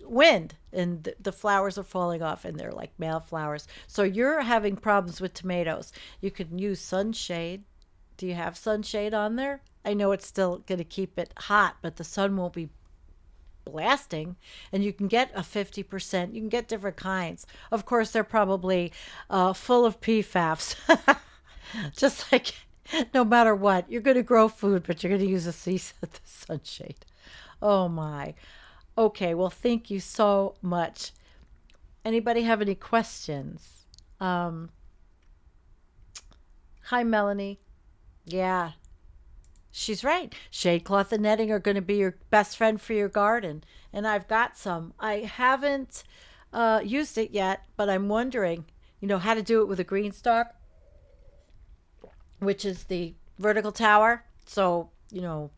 wind, and the flowers are falling off, and they're like male flowers. So you're having problems with tomatoes. You can use sunshade. Do you have sunshade on there? I know it's still going to keep it hot, but the sun won't be blasting, and you can get a 50%. You can get different kinds. Of course, they're probably full of PFAS. Just like no matter what, you're going to grow food, but you're going to use the sunshade. Oh my. Okay, well, thank you so much. Anybody have any questions? Hi, Melanie. Yeah. She's right. Shade cloth and netting are going to be your best friend for your garden. And I've got some. I haven't used it yet, but I'm wondering, you know, how to do it with a green stalk, which is the vertical tower. So, you know,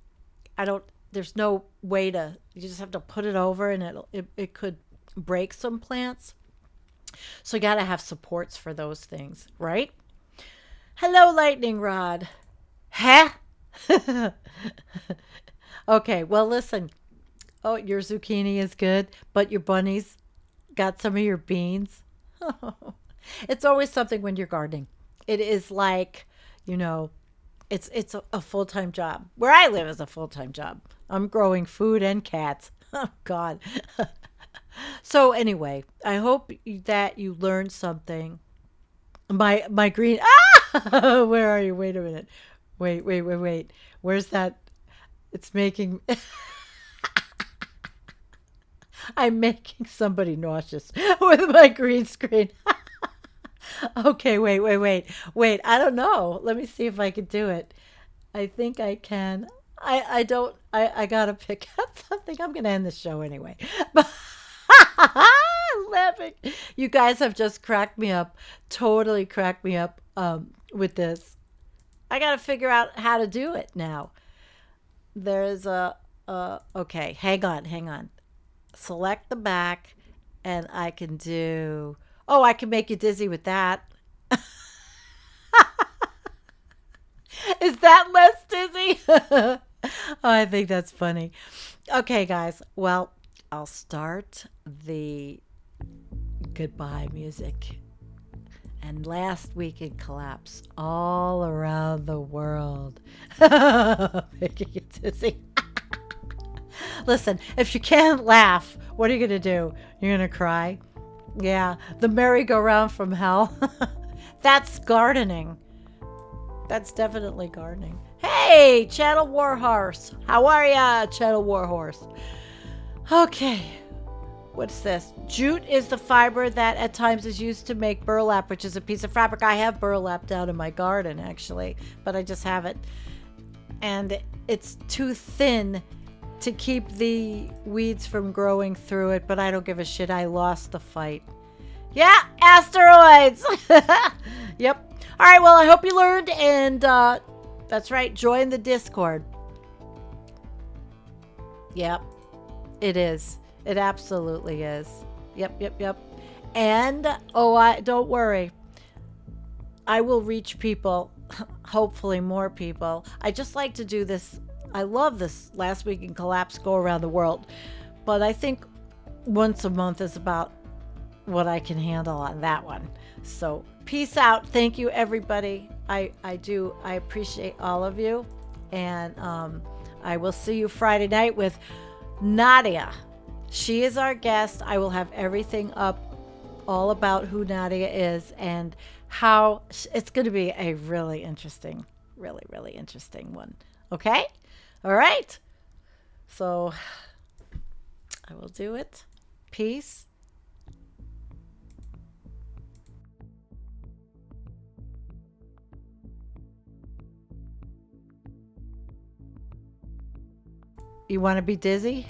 I don't, there's no way to, you just have to put it over and it could break some plants. So you got to have supports for those things, right? Hello, lightning rod. Huh? Okay, well, listen. Oh, your zucchini is good, but your bunnies got some of your beans. It's always something when you're gardening. It is like, you know, it's a full-time job. Where I live is a full-time job. I'm growing food and cats. Oh God. So anyway, I hope that you learned something. My green where are you? Wait a minute. Wait. Where's that? It's making I'm making somebody nauseous with my green screen. Okay, wait. I don't know. Let me see if I can do it. I think I can. I don't. I gotta pick out something. I'm gonna end the show anyway. But I'm laughing. You guys have just cracked me up. Totally cracked me up. With this. I gotta figure out how to do it now. There's a. Okay, hang on. Select the back, and I can do. Oh, I can make you dizzy with that. Is that less dizzy? Oh, I think that's funny. Okay, guys. Well, I'll start the goodbye music. And last week it collapsed all around the world, making it dizzy. Listen, if you can't laugh, what are you going to do? You're going to cry? Yeah, the merry-go-round from hell. That's gardening. That's definitely gardening. Hey, Channel Warhorse. How are ya, Channel Warhorse? Okay. What's this? Jute is the fiber that at times is used to make burlap, which is a piece of fabric. I have burlap down in my garden, actually, but I just have it. And it's too thin to keep the weeds from growing through it, but I don't give a shit. I lost the fight. Yeah, asteroids. Yep. All right, well, I hope you learned, and that's right, join the Discord. Yep, it is. It absolutely is. Yep. And, don't worry. I will reach people, hopefully more people. I just like to do this. I love this Last Week in Collapse go around the world, but I think once a month is about what I can handle on that one. So peace out. Thank you, everybody. I appreciate all of you. And I will see you Friday night with Nadia. She is our guest. I will have everything up all about who Nadia is and how it's going to be a really interesting one. Okay? All right. So I will do it. Peace. You want to be dizzy?